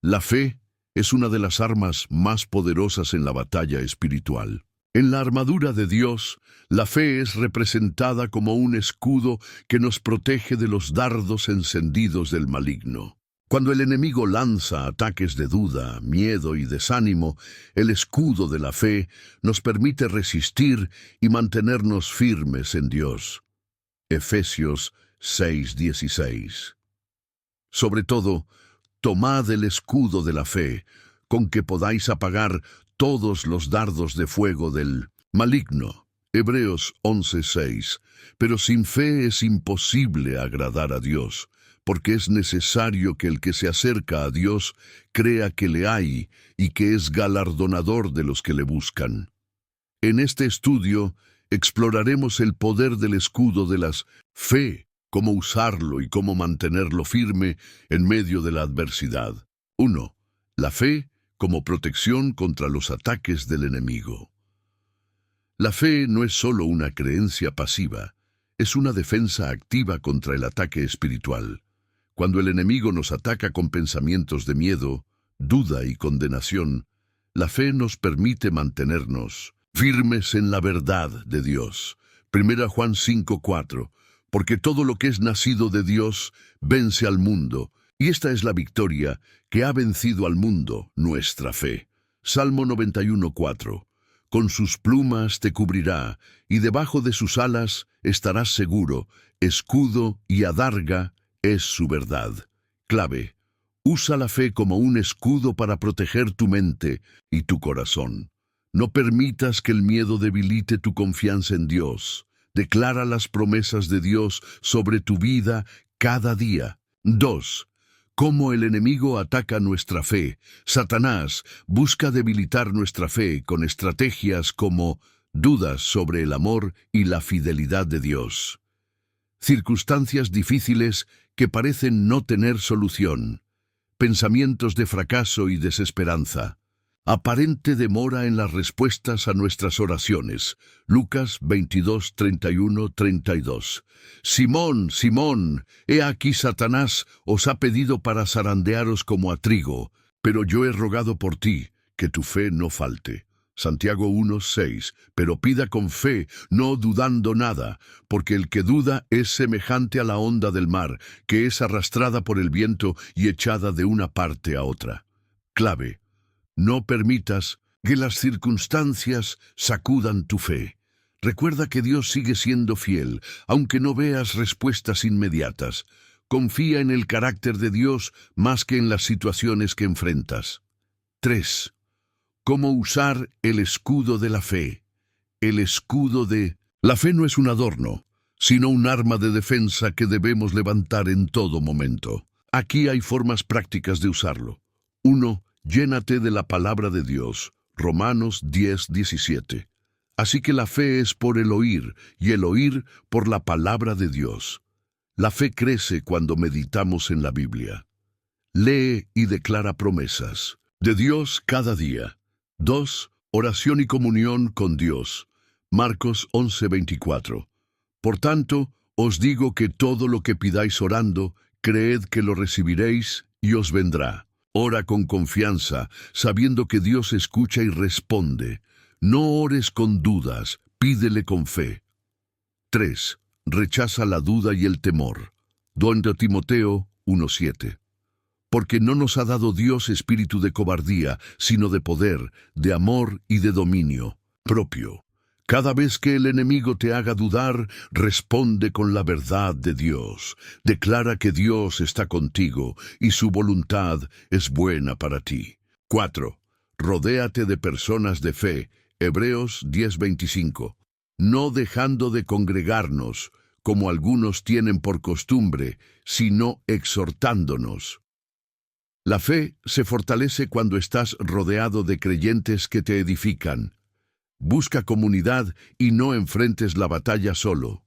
La fe es una de las armas más poderosas en la batalla espiritual. En la armadura de Dios, la fe es representada como un escudo que nos protege de los dardos encendidos del maligno. Cuando el enemigo lanza ataques de duda, miedo y desánimo, el escudo de la fe nos permite resistir y mantenernos firmes en Dios. Efesios 6:16. Sobre todo, tomad el escudo de la fe, con que podáis apagar todos los dardos de fuego del maligno. Hebreos 11:6. Pero sin fe es imposible agradar a Dios, porque es necesario que el que se acerca a Dios crea que le hay y que es galardonador de los que le buscan. En este estudio exploraremos el poder del escudo de la fe, cómo usarlo y cómo mantenerlo firme en medio de la adversidad. 1. La fe como protección contra los ataques del enemigo. La fe no es solo una creencia pasiva, es una defensa activa contra el ataque espiritual. Cuando el enemigo nos ataca con pensamientos de miedo, duda y condenación, la fe nos permite mantenernos firmes en la verdad de Dios. 1 Juan 5:4. Porque todo lo que es nacido de Dios vence al mundo, y esta es la victoria que ha vencido al mundo, nuestra fe. Salmo 91:4. Con sus plumas te cubrirá, y debajo de sus alas estarás seguro. Escudo y adarga es su verdad. Clave. Usa la fe como un escudo para proteger tu mente y tu corazón. No permitas que el miedo debilite tu confianza en Dios. Declara las promesas de Dios sobre tu vida cada día. 2. Cómo el enemigo ataca nuestra fe. Satanás busca debilitar nuestra fe con estrategias como dudas sobre el amor y la fidelidad de Dios. Circunstancias difíciles que parecen no tener solución. Pensamientos de fracaso y desesperanza. Aparente demora en las respuestas a nuestras oraciones. Lucas 22, 31, 32. Simón, Simón, he aquí Satanás os ha pedido para zarandearos como a trigo, pero yo he rogado por ti, que tu fe no falte. Santiago 1, 6. Pero pida con fe, no dudando nada, porque el que duda es semejante a la onda del mar, que es arrastrada por el viento y echada de una parte a otra. Clave: no permitas que las circunstancias sacudan tu fe. Recuerda que Dios sigue siendo fiel, aunque no veas respuestas inmediatas. Confía en el carácter de Dios más que en las situaciones que enfrentas. 3. ¿Cómo usar el escudo de la fe? El escudo de... La fe no es un adorno, sino un arma de defensa que debemos levantar en todo momento. Aquí hay formas prácticas de usarlo. 1. Llénate de la palabra de Dios. Romanos 10, 17. Así que la fe es por el oír, y el oír por la palabra de Dios. La fe crece cuando meditamos en la Biblia. Lee y declara promesas de Dios cada día. 2. Oración y comunión con Dios. Marcos 11, 24. Por tanto, os digo que todo lo que pidáis orando, creed que lo recibiréis y os vendrá. Ora con confianza, sabiendo que Dios escucha y responde. No ores con dudas, pídele con fe. 3. Rechaza la duda y el temor. 2 Timoteo 1:7. Porque no nos ha dado Dios espíritu de cobardía, sino de poder, de amor y de dominio propio. Cada vez que el enemigo te haga dudar, responde con la verdad de Dios. Declara que Dios está contigo y su voluntad es buena para ti. 4. Rodéate de personas de fe. Hebreos 10:25. No dejando de congregarnos, como algunos tienen por costumbre, sino exhortándonos. La fe se fortalece cuando estás rodeado de creyentes que te edifican. Busca comunidad y no enfrentes la batalla solo.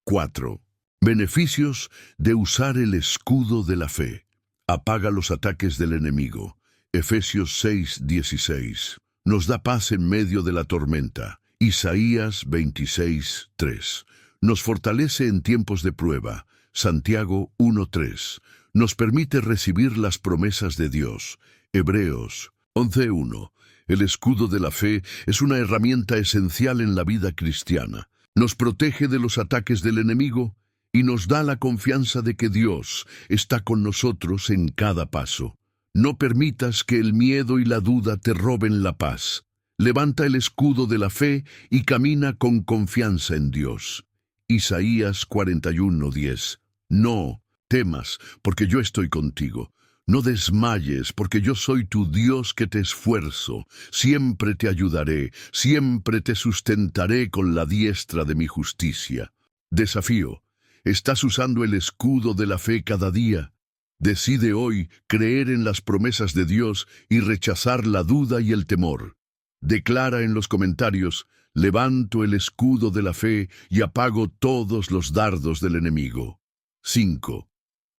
4. Beneficios de usar el escudo de la fe. Apaga los ataques del enemigo. Efesios 6:16. Nos da paz en medio de la tormenta. Isaías 26:3. Nos fortalece en tiempos de prueba. Santiago 1:3. Nos permite recibir las promesas de Dios. Hebreos 11:1. El escudo de la fe es una herramienta esencial en la vida cristiana. Nos protege de los ataques del enemigo y nos da la confianza de que Dios está con nosotros en cada paso. No permitas que el miedo y la duda te roben la paz. Levanta el escudo de la fe y camina con confianza en Dios. Isaías 41:10. No temas, porque yo estoy contigo. No desmayes, porque yo soy tu Dios que te esfuerzo. Siempre te ayudaré, siempre te sustentaré con la diestra de mi justicia. Desafío: ¿estás usando el escudo de la fe cada día? Decide hoy creer en las promesas de Dios y rechazar la duda y el temor. Declara en los comentarios: levanto el escudo de la fe y apago todos los dardos del enemigo. 5.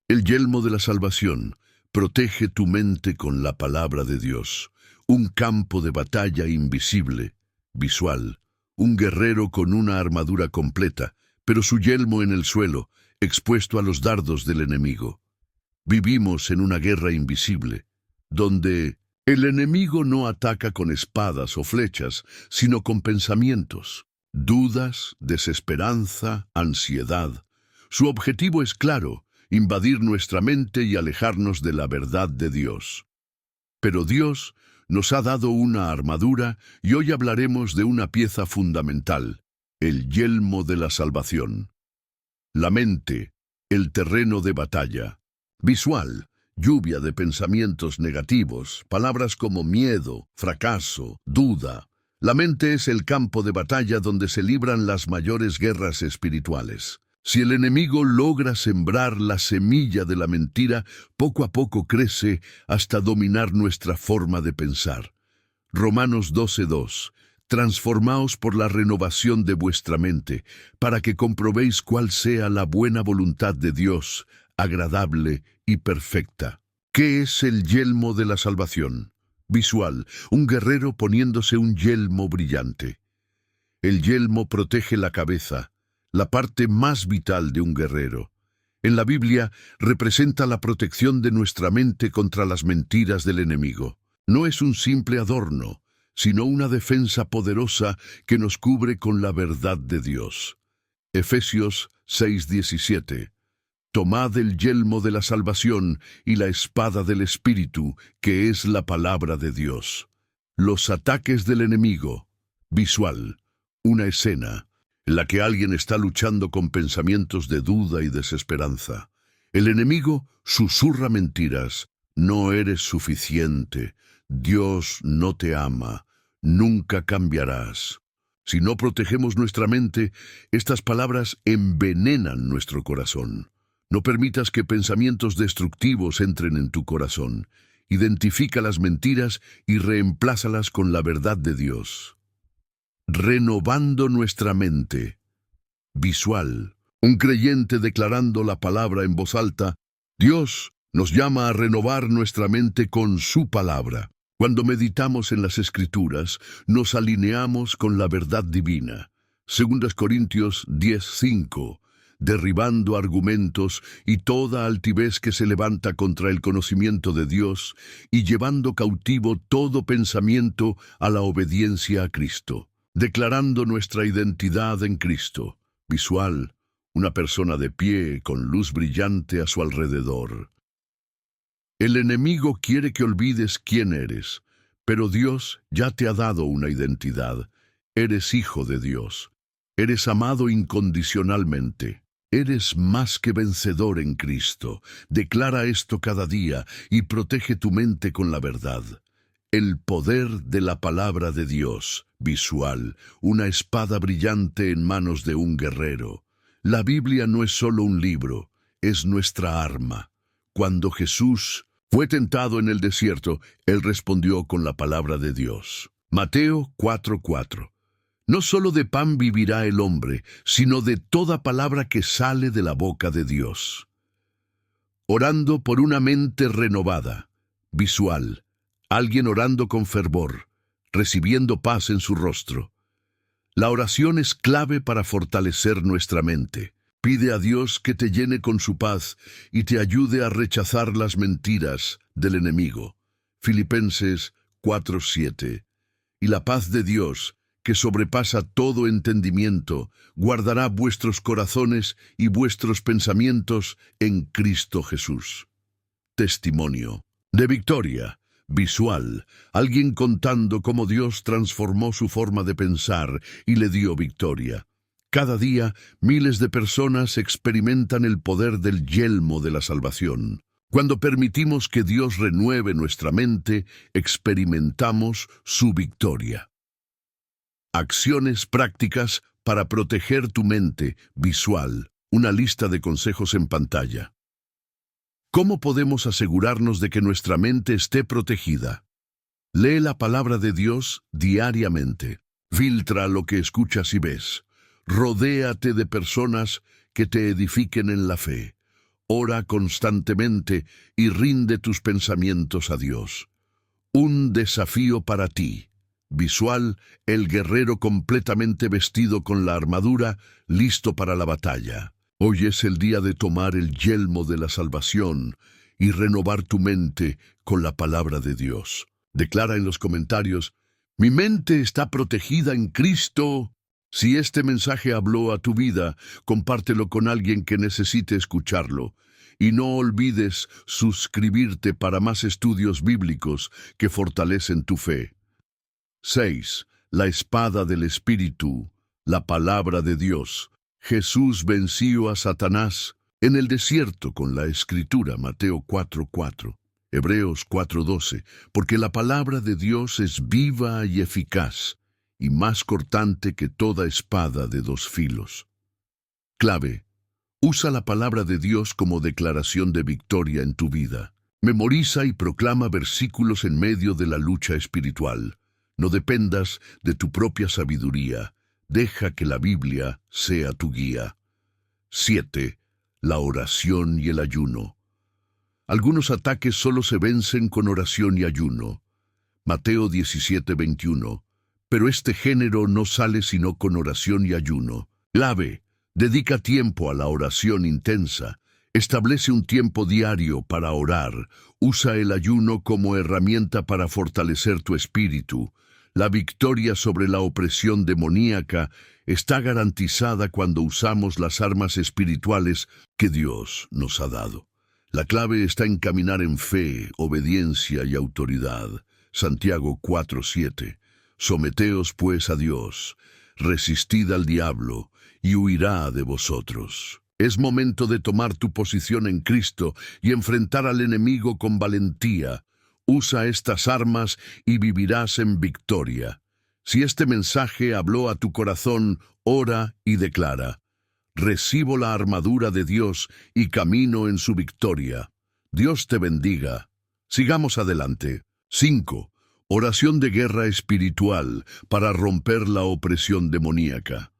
El yelmo de la salvación. Protege tu mente con la palabra de Dios. Un campo de batalla invisible, visual. Un guerrero con una armadura completa, pero su yelmo en el suelo, expuesto a los dardos del enemigo. Vivimos en una guerra invisible, donde el enemigo no ataca con espadas o flechas, sino con pensamientos, dudas, desesperanza, ansiedad. Su objetivo es claro: invadir nuestra mente y alejarnos de la verdad de Dios. Pero Dios nos ha dado una armadura y hoy hablaremos de una pieza fundamental: el yelmo de la salvación. La mente, el terreno de batalla. Visual: lluvia de pensamientos negativos, palabras como miedo, fracaso, duda. La mente es el campo de batalla donde se libran las mayores guerras espirituales. Si el enemigo logra sembrar la semilla de la mentira, poco a poco crece hasta dominar nuestra forma de pensar. Romanos 12:2. Transformaos por la renovación de vuestra mente, para que comprobéis cuál sea la buena voluntad de Dios, agradable y perfecta. ¿Qué es el yelmo de la salvación? Visual, un guerrero poniéndose un yelmo brillante. El yelmo protege la cabeza, la parte más vital de un guerrero. En la Biblia representa la protección de nuestra mente contra las mentiras del enemigo. No es un simple adorno, sino una defensa poderosa que nos cubre con la verdad de Dios. Efesios 6:17. Tomad el yelmo de la salvación y la espada del Espíritu, que es la palabra de Dios. Los ataques del enemigo. Visual. Una escena en la que alguien está luchando con pensamientos de duda y desesperanza. El enemigo susurra mentiras. No eres suficiente. Dios no te ama. Nunca cambiarás. Si no protegemos nuestra mente, estas palabras envenenan nuestro corazón. No permitas que pensamientos destructivos entren en tu corazón. Identifica las mentiras y reemplázalas con la verdad de Dios. Renovando nuestra mente. Visual. Un creyente declarando la palabra en voz alta. Dios nos llama a renovar nuestra mente con su palabra. Cuando meditamos en las Escrituras, nos alineamos con la verdad divina. 2 Corintios 10:5. Derribando argumentos y toda altivez que se levanta contra el conocimiento de Dios y llevando cautivo todo pensamiento a la obediencia a Cristo. Declarando nuestra identidad en Cristo. Visual, una persona de pie con luz brillante a su alrededor. El enemigo quiere que olvides quién eres, pero Dios ya te ha dado una identidad. Eres hijo de Dios. Eres amado incondicionalmente. Eres más que vencedor en Cristo. Declara esto cada día y protege tu mente con la verdad. El poder de la palabra de Dios. Visual, una espada brillante en manos de un guerrero. La Biblia no es solo un libro, es nuestra arma. Cuando Jesús fue tentado en el desierto, Él respondió con la palabra de Dios. Mateo 4:4. No solo de pan vivirá el hombre, sino de toda palabra que sale de la boca de Dios. Orando por una mente renovada. Visual, alguien orando con fervor, recibiendo paz en su rostro. La oración es clave para fortalecer nuestra mente. Pide a Dios que te llene con su paz y te ayude a rechazar las mentiras del enemigo. Filipenses 4:7. Y la paz de Dios, que sobrepasa todo entendimiento, guardará vuestros corazones y vuestros pensamientos en Cristo Jesús. Testimonio de victoria. Visual, alguien contando cómo Dios transformó su forma de pensar y le dio victoria. Cada día, miles de personas experimentan el poder del yelmo de la salvación. Cuando permitimos que Dios renueve nuestra mente, experimentamos su victoria. Acciones prácticas para proteger tu mente. Visual, una lista de consejos en pantalla. ¿Cómo podemos asegurarnos de que nuestra mente esté protegida? Lee la palabra de Dios diariamente. Filtra lo que escuchas y ves. Rodéate de personas que te edifiquen en la fe. Ora constantemente y rinde tus pensamientos a Dios. Un desafío para ti. Visual, el guerrero completamente vestido con la armadura, listo para la batalla. Hoy es el día de tomar el yelmo de la salvación y renovar tu mente con la palabra de Dios. Declara en los comentarios, mi mente está protegida en Cristo. Si este mensaje habló a tu vida, compártelo con alguien que necesite escucharlo. Y no olvides suscribirte para más estudios bíblicos que fortalecen tu fe. 6. La espada del Espíritu, la palabra de Dios. Jesús venció a Satanás en el desierto con la Escritura, Mateo 4:4, Hebreos 4:12, porque la palabra de Dios es viva y eficaz, y más cortante que toda espada de dos filos. Clave: usa la palabra de Dios como declaración de victoria en tu vida. Memoriza y proclama versículos en medio de la lucha espiritual. No dependas de tu propia sabiduría. Deja que la Biblia sea tu guía. 7. La oración y el ayuno. Algunos ataques solo se vencen con oración y ayuno. Mateo 17:21. Pero este género no sale sino con oración y ayuno. Clave, dedica tiempo a la oración intensa. Establece un tiempo diario para orar. Usa el ayuno como herramienta para fortalecer tu espíritu. La victoria sobre la opresión demoníaca está garantizada cuando usamos las armas espirituales que Dios nos ha dado. La clave está en caminar en fe, obediencia y autoridad. Santiago 4:7. Someteos pues a Dios, resistid al diablo, y huirá de vosotros. Es momento de tomar tu posición en Cristo y enfrentar al enemigo con valentía. Usa estas armas y vivirás en victoria. Si este mensaje habló a tu corazón, ora y declara: recibo la armadura de Dios y camino en su victoria. Dios te bendiga. Sigamos adelante. 5. Oración de guerra espiritual para romper la opresión demoníaca.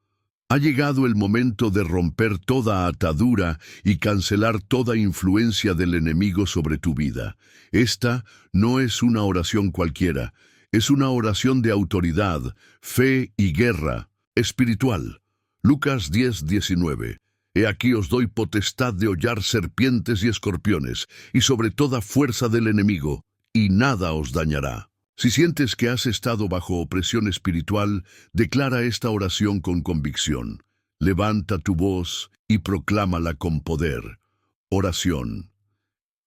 Ha llegado el momento de romper toda atadura y cancelar toda influencia del enemigo sobre tu vida. Esta no es una oración cualquiera, es una oración de autoridad, fe y guerra espiritual. Lucas 10:19. He aquí os doy potestad de hollar serpientes y escorpiones, y sobre toda fuerza del enemigo, y nada os dañará. Si sientes que has estado bajo opresión espiritual, declara esta oración con convicción. Levanta tu voz y proclámala con poder. Oración.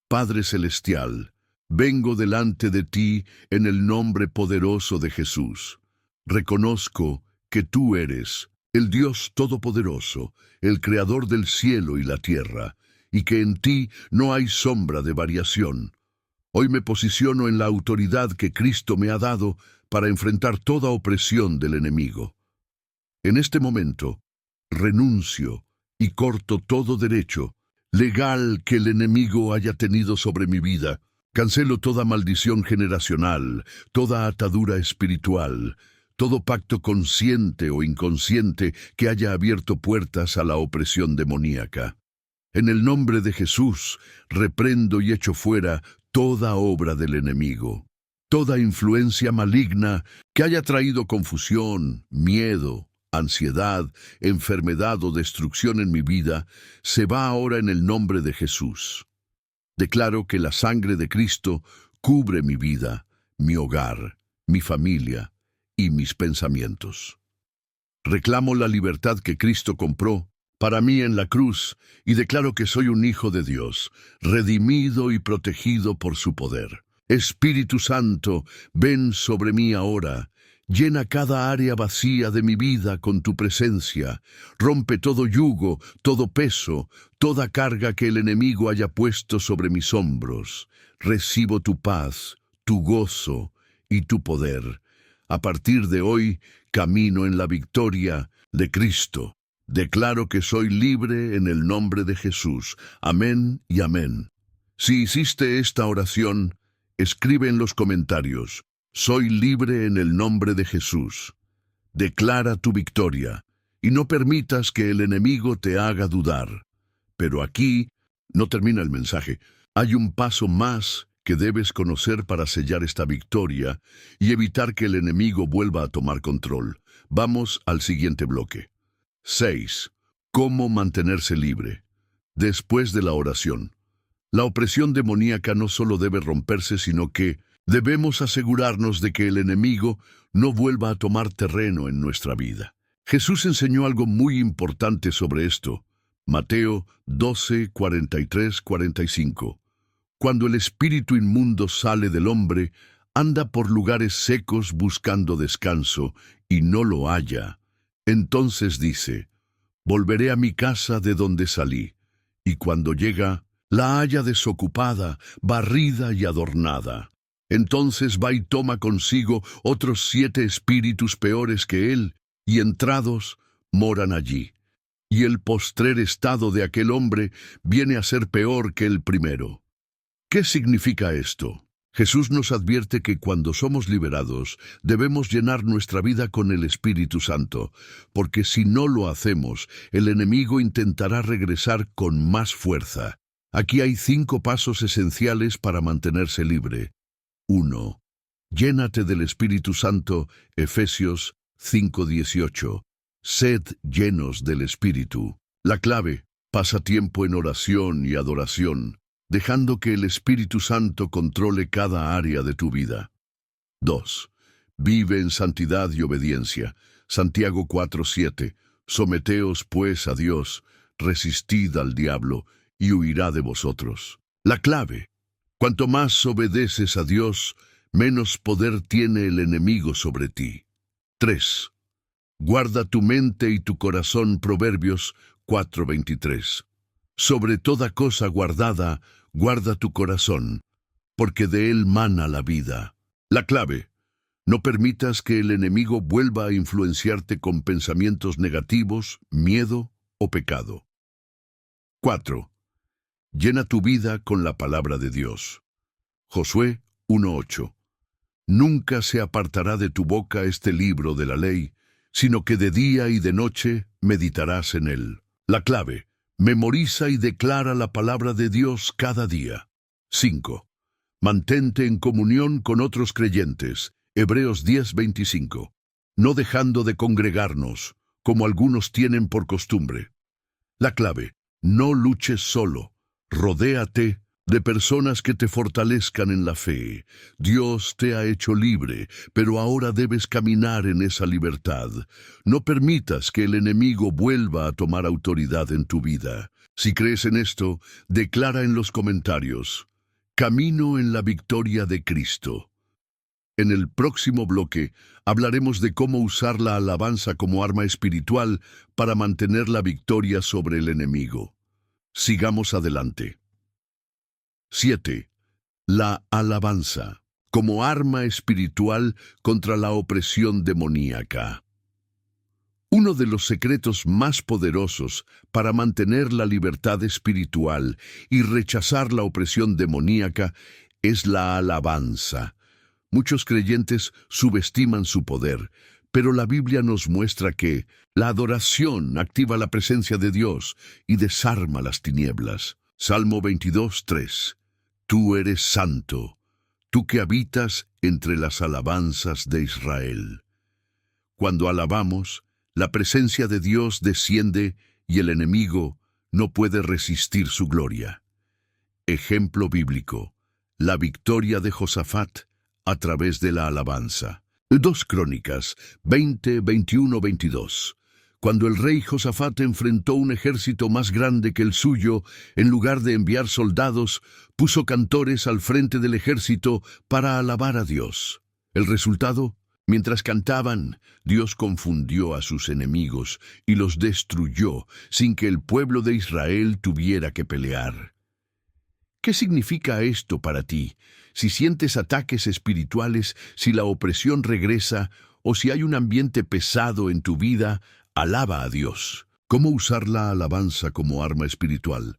Padre Celestial, vengo delante de ti en el nombre poderoso de Jesús. Reconozco que tú eres el Dios Todopoderoso, el Creador del cielo y la tierra, y que en ti no hay sombra de variación. Hoy me posiciono en la autoridad que Cristo me ha dado para enfrentar toda opresión del enemigo. En este momento, renuncio y corto todo derecho legal que el enemigo haya tenido sobre mi vida. Cancelo toda maldición generacional, toda atadura espiritual, todo pacto consciente o inconsciente que haya abierto puertas a la opresión demoníaca. En el nombre de Jesús, reprendo y echo fuera toda obra del enemigo, toda influencia maligna que haya traído confusión, miedo, ansiedad, enfermedad o destrucción en mi vida, se va ahora en el nombre de Jesús. Declaro que la sangre de Cristo cubre mi vida, mi hogar, mi familia y mis pensamientos. Reclamo la libertad que Cristo compró para mí en la cruz, y declaro que soy un hijo de Dios, redimido y protegido por su poder. Espíritu Santo, ven sobre mí ahora, llena cada área vacía de mi vida con tu presencia, rompe todo yugo, todo peso, toda carga que el enemigo haya puesto sobre mis hombros. Recibo tu paz, tu gozo y tu poder. A partir de hoy, camino en la victoria de Cristo. Declaro que soy libre en el nombre de Jesús. Amén y amén. Si hiciste esta oración, escribe en los comentarios: soy libre en el nombre de Jesús. Declara tu victoria y no permitas que el enemigo te haga dudar. Pero aquí no termina el mensaje. Hay un paso más que debes conocer para sellar esta victoria y evitar que el enemigo vuelva a tomar control. Vamos al siguiente bloque. 6. ¿Cómo mantenerse libre? Después de la oración. La opresión demoníaca no solo debe romperse, sino que debemos asegurarnos de que el enemigo no vuelva a tomar terreno en nuestra vida. Jesús enseñó algo muy importante sobre esto. Mateo 12, 43, 45. Cuando el espíritu inmundo sale del hombre, anda por lugares secos buscando descanso, y no lo halla. Entonces dice: volveré a mi casa de donde salí. Y cuando llega, la halla desocupada, barrida y adornada. Entonces va y toma consigo otros 7 espíritus peores que él, y entrados, moran allí. Y el postrer estado de aquel hombre viene a ser peor que el primero. ¿Qué significa esto? Jesús nos advierte que cuando somos liberados, debemos llenar nuestra vida con el Espíritu Santo, porque si no lo hacemos, el enemigo intentará regresar con más fuerza. Aquí hay 5 pasos esenciales para mantenerse libre. 1. Llénate del Espíritu Santo, Efesios 5:18. Sed llenos del Espíritu. La clave: pasa tiempo en oración y adoración, dejando que el Espíritu Santo controle cada área de tu vida. 2. Vive en santidad y obediencia. Santiago 4:7. Someteos pues a Dios, resistid al diablo, y huirá de vosotros. La clave: cuanto más obedeces a Dios, menos poder tiene el enemigo sobre ti. 3. Guarda tu mente y tu corazón. Proverbios 4:23. Sobre toda cosa guardada, guarda tu corazón, porque de él mana la vida. La clave: no permitas que el enemigo vuelva a influenciarte con pensamientos negativos, miedo o pecado. 4. Llena tu vida con la palabra de Dios. Josué 1:8. Nunca se apartará de tu boca este libro de la ley, sino que de día y de noche meditarás en él. La clave: memoriza y declara la palabra de Dios cada día. 5. Mantente en comunión con otros creyentes. Hebreos 10:25. No dejando de congregarnos, como algunos tienen por costumbre. La clave: no luches solo. Rodéate de personas que te fortalezcan en la fe. Dios te ha hecho libre, pero ahora debes caminar en esa libertad. No permitas que el enemigo vuelva a tomar autoridad en tu vida. Si crees en esto, declara en los comentarios: camino en la victoria de Cristo. En el próximo bloque hablaremos de cómo usar la alabanza como arma espiritual para mantener la victoria sobre el enemigo. Sigamos adelante. 7. La alabanza como arma espiritual contra la opresión demoníaca. Uno de los secretos más poderosos para mantener la libertad espiritual y rechazar la opresión demoníaca es la alabanza. Muchos creyentes subestiman su poder, pero la Biblia nos muestra que la adoración activa la presencia de Dios y desarma las tinieblas. Salmo 22:3. Tú eres santo, tú que habitas entre las alabanzas de Israel. Cuando alabamos, la presencia de Dios desciende y el enemigo no puede resistir su gloria. Ejemplo bíblico: la victoria de Josafat a través de la alabanza. 2 Crónicas 20, 21, 22. Cuando el rey Josafat enfrentó un ejército más grande que el suyo, en lugar de enviar soldados, puso cantores al frente del ejército para alabar a Dios. El resultado: mientras cantaban, Dios confundió a sus enemigos y los destruyó sin que el pueblo de Israel tuviera que pelear. ¿Qué significa esto para ti? Si sientes ataques espirituales, si la opresión regresa o si hay un ambiente pesado en tu vida, alaba a Dios. ¿Cómo usar la alabanza como arma espiritual?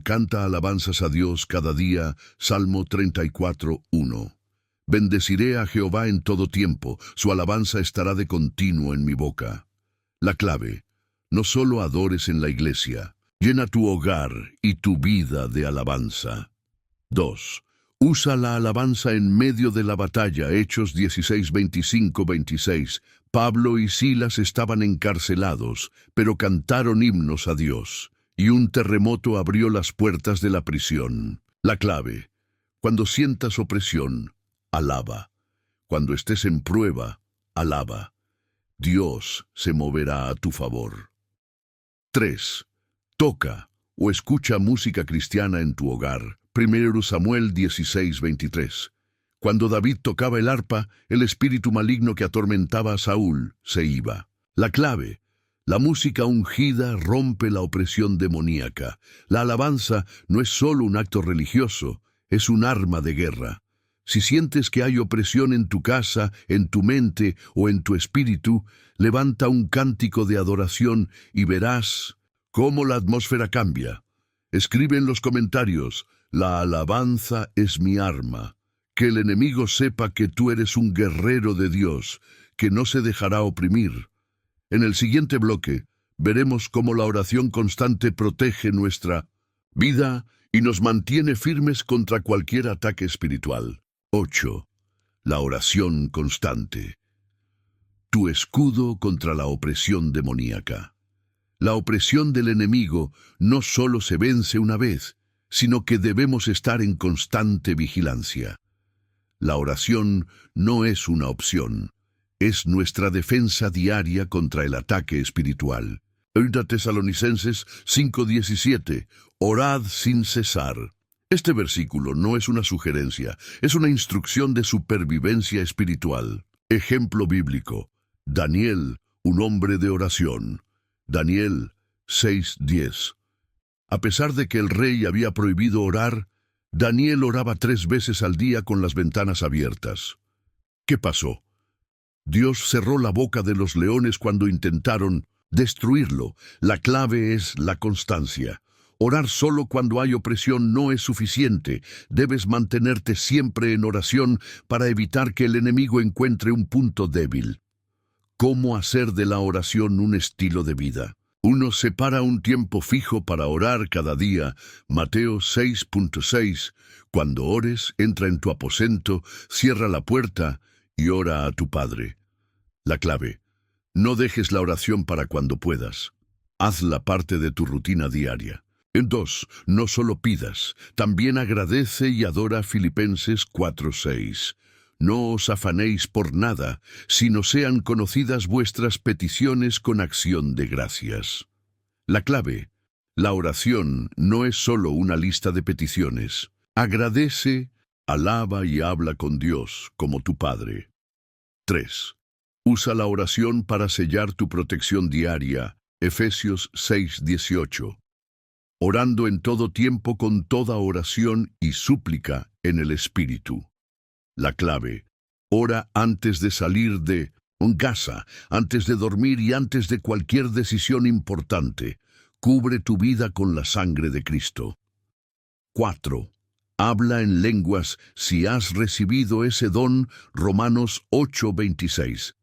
Canta alabanzas a Dios cada día. Salmo 34:1. Bendeciré a Jehová en todo tiempo, su alabanza estará de continuo en mi boca. La clave: no solo adores en la iglesia, llena tu hogar y tu vida de alabanza. 2. Usa la alabanza en medio de la batalla. Hechos 16, 25, 26. Pablo y Silas estaban encarcelados, pero cantaron himnos a Dios, y un terremoto abrió las puertas de la prisión. La clave: cuando sientas opresión, alaba. Cuando estés en prueba, alaba. Dios se moverá a tu favor. 3. Toca o escucha música cristiana en tu hogar. 1 Samuel 16, 23. Cuando David tocaba el arpa, el espíritu maligno que atormentaba a Saúl se iba. La clave: la música ungida rompe la opresión demoníaca. La alabanza no es solo un acto religioso, es un arma de guerra. Si sientes que hay opresión en tu casa, en tu mente o en tu espíritu, levanta un cántico de adoración y verás cómo la atmósfera cambia. Escribe en los comentarios: la alabanza es mi arma. Que el enemigo sepa que tú eres un guerrero de Dios, que no se dejará oprimir. En el siguiente bloque, veremos cómo la oración constante protege nuestra vida y nos mantiene firmes contra cualquier ataque espiritual. 8. La oración constante. Tu escudo contra la opresión demoníaca. La opresión del enemigo no solo se vence una vez, sino que debemos estar en constante vigilancia. La oración no es una opción, es nuestra defensa diaria contra el ataque espiritual. 1 Tesalonicenses 5:17. Orad sin cesar. Este versículo no es una sugerencia, es una instrucción de supervivencia espiritual. Ejemplo bíblico. Daniel, un hombre de oración. Daniel 6:10. A pesar de que el rey había prohibido orar, Daniel oraba 3 veces al día con las ventanas abiertas. ¿Qué pasó? Dios cerró la boca de los leones cuando intentaron destruirlo. La clave es la constancia. Orar solo cuando hay opresión no es suficiente. Debes mantenerte siempre en oración para evitar que el enemigo encuentre un punto débil. ¿Cómo hacer de la oración un estilo de vida? 1. Separa un tiempo fijo para orar cada día. Mateo 6:6. Cuando ores, entra en tu aposento, cierra la puerta y ora a tu Padre. La clave. No dejes la oración para cuando puedas. Hazla parte de tu rutina diaria. 2. No solo pidas, también agradece y adora. Filipenses 4:6. No os afanéis por nada, sino sean conocidas vuestras peticiones con acción de gracias. La clave. La oración no es solo una lista de peticiones. Agradece, alaba y habla con Dios como tu Padre. 3. Usa la oración para sellar tu protección diaria. Efesios 6:18. Orando en todo tiempo con toda oración y súplica en el Espíritu. La clave. Ora antes de salir de casa, antes de dormir y antes de cualquier decisión importante. Cubre tu vida con la sangre de Cristo. 4. Habla en lenguas si has recibido ese don. Romanos 8:26.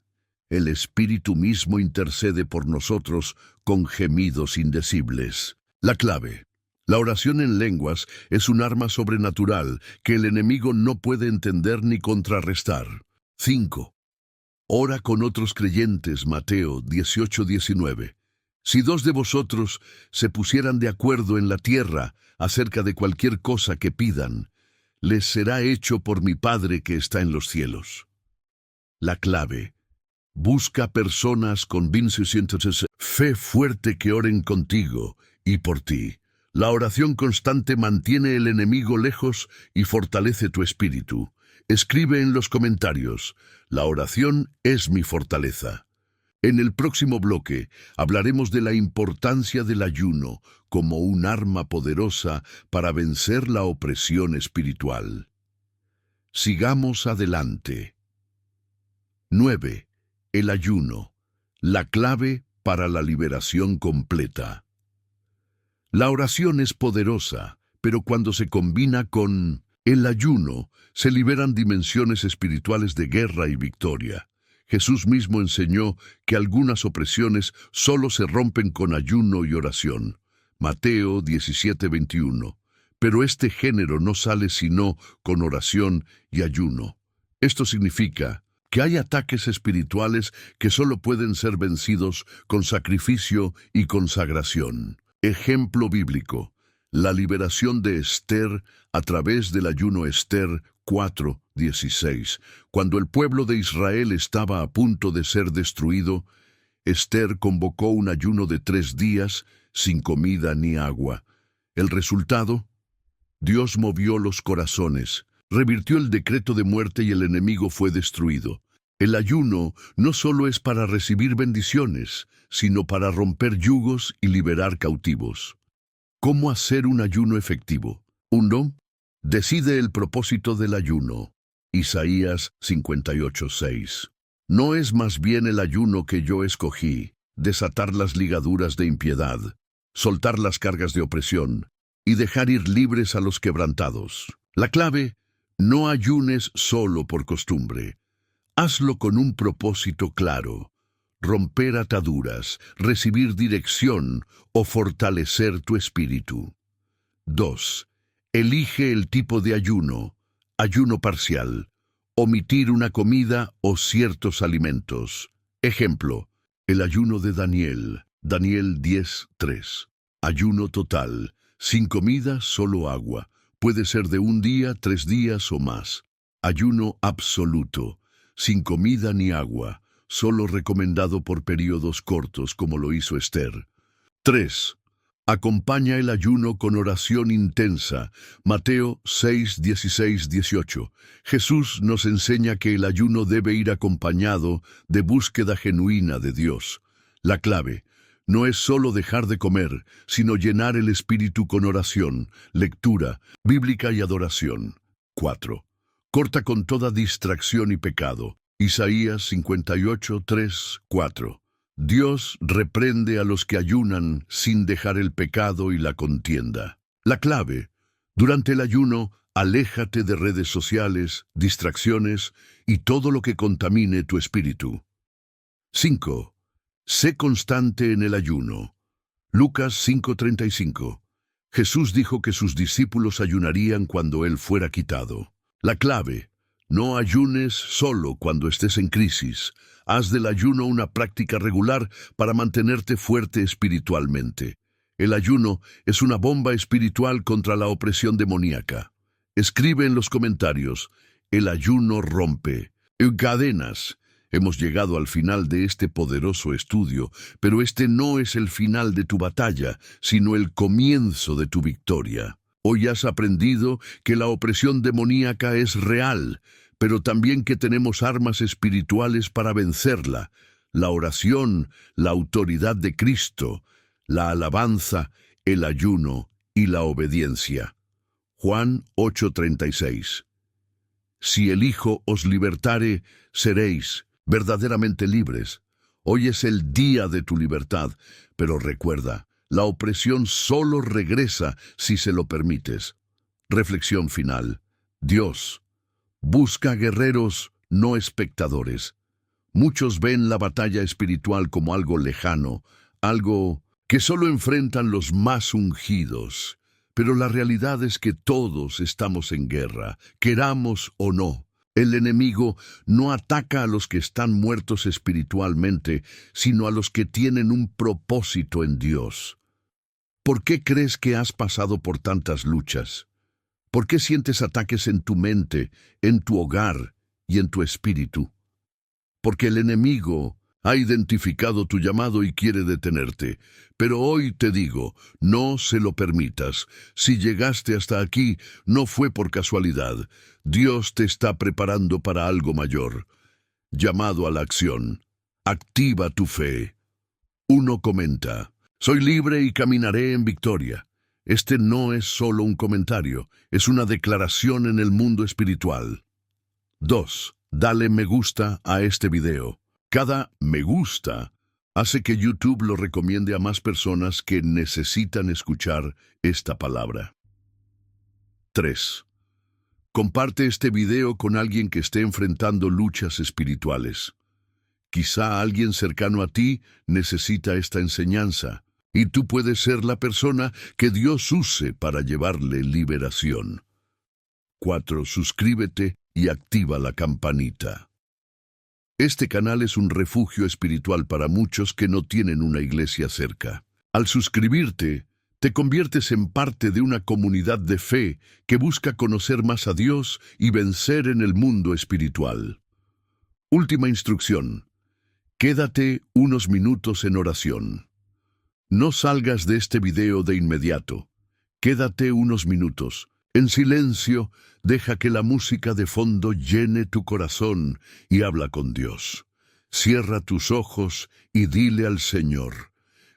El Espíritu mismo intercede por nosotros con gemidos indecibles. La clave. La oración en lenguas es un arma sobrenatural que el enemigo no puede entender ni contrarrestar. 5. Ora con otros creyentes. Mateo 18:19. Si 2 de vosotros se pusieran de acuerdo en la tierra acerca de cualquier cosa que pidan, les será hecho por mi Padre que está en los cielos. La clave. Busca personas con fe fuerte que oren contigo y por ti. La oración constante mantiene el enemigo lejos y fortalece tu espíritu. Escribe en los comentarios: la oración es mi fortaleza. En el próximo bloque hablaremos de la importancia del ayuno como un arma poderosa para vencer la opresión espiritual. Sigamos adelante. 9. El ayuno, la clave para la liberación completa. La oración es poderosa, pero cuando se combina con el ayuno, se liberan dimensiones espirituales de guerra y victoria. Jesús mismo enseñó que algunas opresiones solo se rompen con ayuno y oración. Mateo 17:21. Pero este género no sale sino con oración y ayuno. Esto significa que hay ataques espirituales que solo pueden ser vencidos con sacrificio y consagración. Ejemplo bíblico. La liberación de Esther a través del ayuno. Esther 4:16. Cuando el pueblo de Israel estaba a punto de ser destruido, Esther convocó un ayuno de 3 días sin comida ni agua. El resultado: Dios movió los corazones, revirtió el decreto de muerte y el enemigo fue destruido. El ayuno no solo es para recibir bendiciones, sino para romper yugos y liberar cautivos. ¿Cómo hacer un ayuno efectivo? 1. Decide el propósito del ayuno. Isaías 58:6. No es más bien el ayuno que yo escogí, desatar las ligaduras de impiedad, soltar las cargas de opresión y dejar ir libres a los quebrantados. La clave: no ayunes solo por costumbre. Hazlo con un propósito claro: romper ataduras, recibir dirección o fortalecer tu espíritu. 2. Elige el tipo de ayuno: ayuno parcial, omitir una comida o ciertos alimentos. Ejemplo, el ayuno de Daniel, Daniel 10:3. Ayuno total, sin comida, solo agua. Puede ser de un día, 3 días o más. Ayuno absoluto, sin comida ni agua, solo recomendado por periodos cortos como lo hizo Esther. 3. Acompaña el ayuno con oración intensa. Mateo 6, 16, 18. Jesús nos enseña que el ayuno debe ir acompañado de búsqueda genuina de Dios. La clave no es solo dejar de comer, sino llenar el espíritu con oración, lectura bíblica y adoración. 4. Corta con toda distracción y pecado. Isaías 58, 3, 4. Dios reprende a los que ayunan sin dejar el pecado y la contienda. La clave: durante el ayuno, aléjate de redes sociales, distracciones y todo lo que contamine tu espíritu. 5. Sé constante en el ayuno. Lucas 5:35. Jesús dijo que sus discípulos ayunarían cuando Él fuera quitado. La clave: no ayunes solo cuando estés en crisis. Haz del ayuno una práctica regular para mantenerte fuerte espiritualmente. El ayuno es una bomba espiritual contra la opresión demoníaca. Escribe en los comentarios: el ayuno rompe cadenas. Hemos llegado al final de este poderoso estudio, pero este no es el final de tu batalla, sino el comienzo de tu victoria. Hoy has aprendido que la opresión demoníaca es real, pero también que tenemos armas espirituales para vencerla: la oración, la autoridad de Cristo, la alabanza, el ayuno y la obediencia. Juan 8:36. Si el Hijo os libertare, seréis verdaderamente libres. Hoy es el día de tu libertad, pero recuerda, la opresión solo regresa si se lo permites. Reflexión final. Dios busca guerreros, no espectadores. Muchos ven la batalla espiritual como algo lejano, algo que solo enfrentan los más ungidos. Pero la realidad es que todos estamos en guerra, queramos o no. El enemigo no ataca a los que están muertos espiritualmente, sino a los que tienen un propósito en Dios. ¿Por qué crees que has pasado por tantas luchas? ¿Por qué sientes ataques en tu mente, en tu hogar y en tu espíritu? Porque el enemigo ha identificado tu llamado y quiere detenerte. Pero hoy te digo, no se lo permitas. Si llegaste hasta aquí, no fue por casualidad. Dios te está preparando para algo mayor. Llamado a la acción. Activa tu fe. Uno comenta: soy libre y caminaré en victoria. Este no es solo un comentario, es una declaración en el mundo espiritual. 2. Dale me gusta a este video. Cada me gusta hace que YouTube lo recomiende a más personas que necesitan escuchar esta palabra. 3. Comparte este video con alguien que esté enfrentando luchas espirituales. Quizá alguien cercano a ti necesita esta enseñanza, y tú puedes ser la persona que Dios use para llevarle liberación. 4. Suscríbete y activa la campanita. Este canal es un refugio espiritual para muchos que no tienen una iglesia cerca. Al suscribirte, te conviertes en parte de una comunidad de fe que busca conocer más a Dios y vencer en el mundo espiritual. Última instrucción: quédate unos minutos en oración. No salgas de este video de inmediato. Quédate unos minutos. En silencio, deja que la música de fondo llene tu corazón y habla con Dios. Cierra tus ojos y dile al Señor: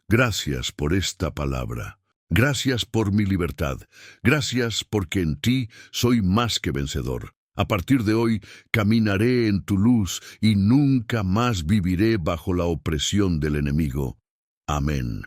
gracias por esta palabra. Gracias por mi libertad. Gracias porque en ti soy más que vencedor. A partir de hoy, caminaré en tu luz y nunca más viviré bajo la opresión del enemigo. Amén.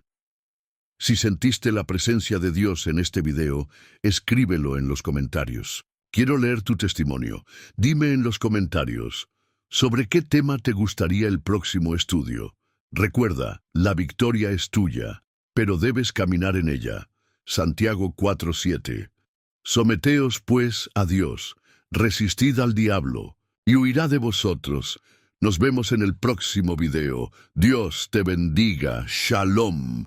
Si sentiste la presencia de Dios en este video, escríbelo en los comentarios. Quiero leer tu testimonio. Dime en los comentarios, ¿sobre qué tema te gustaría el próximo estudio? Recuerda, la victoria es tuya, pero debes caminar en ella. Santiago 4:7. Someteos pues a Dios, resistid al diablo, y huirá de vosotros. Nos vemos en el próximo video. Dios te bendiga. Shalom.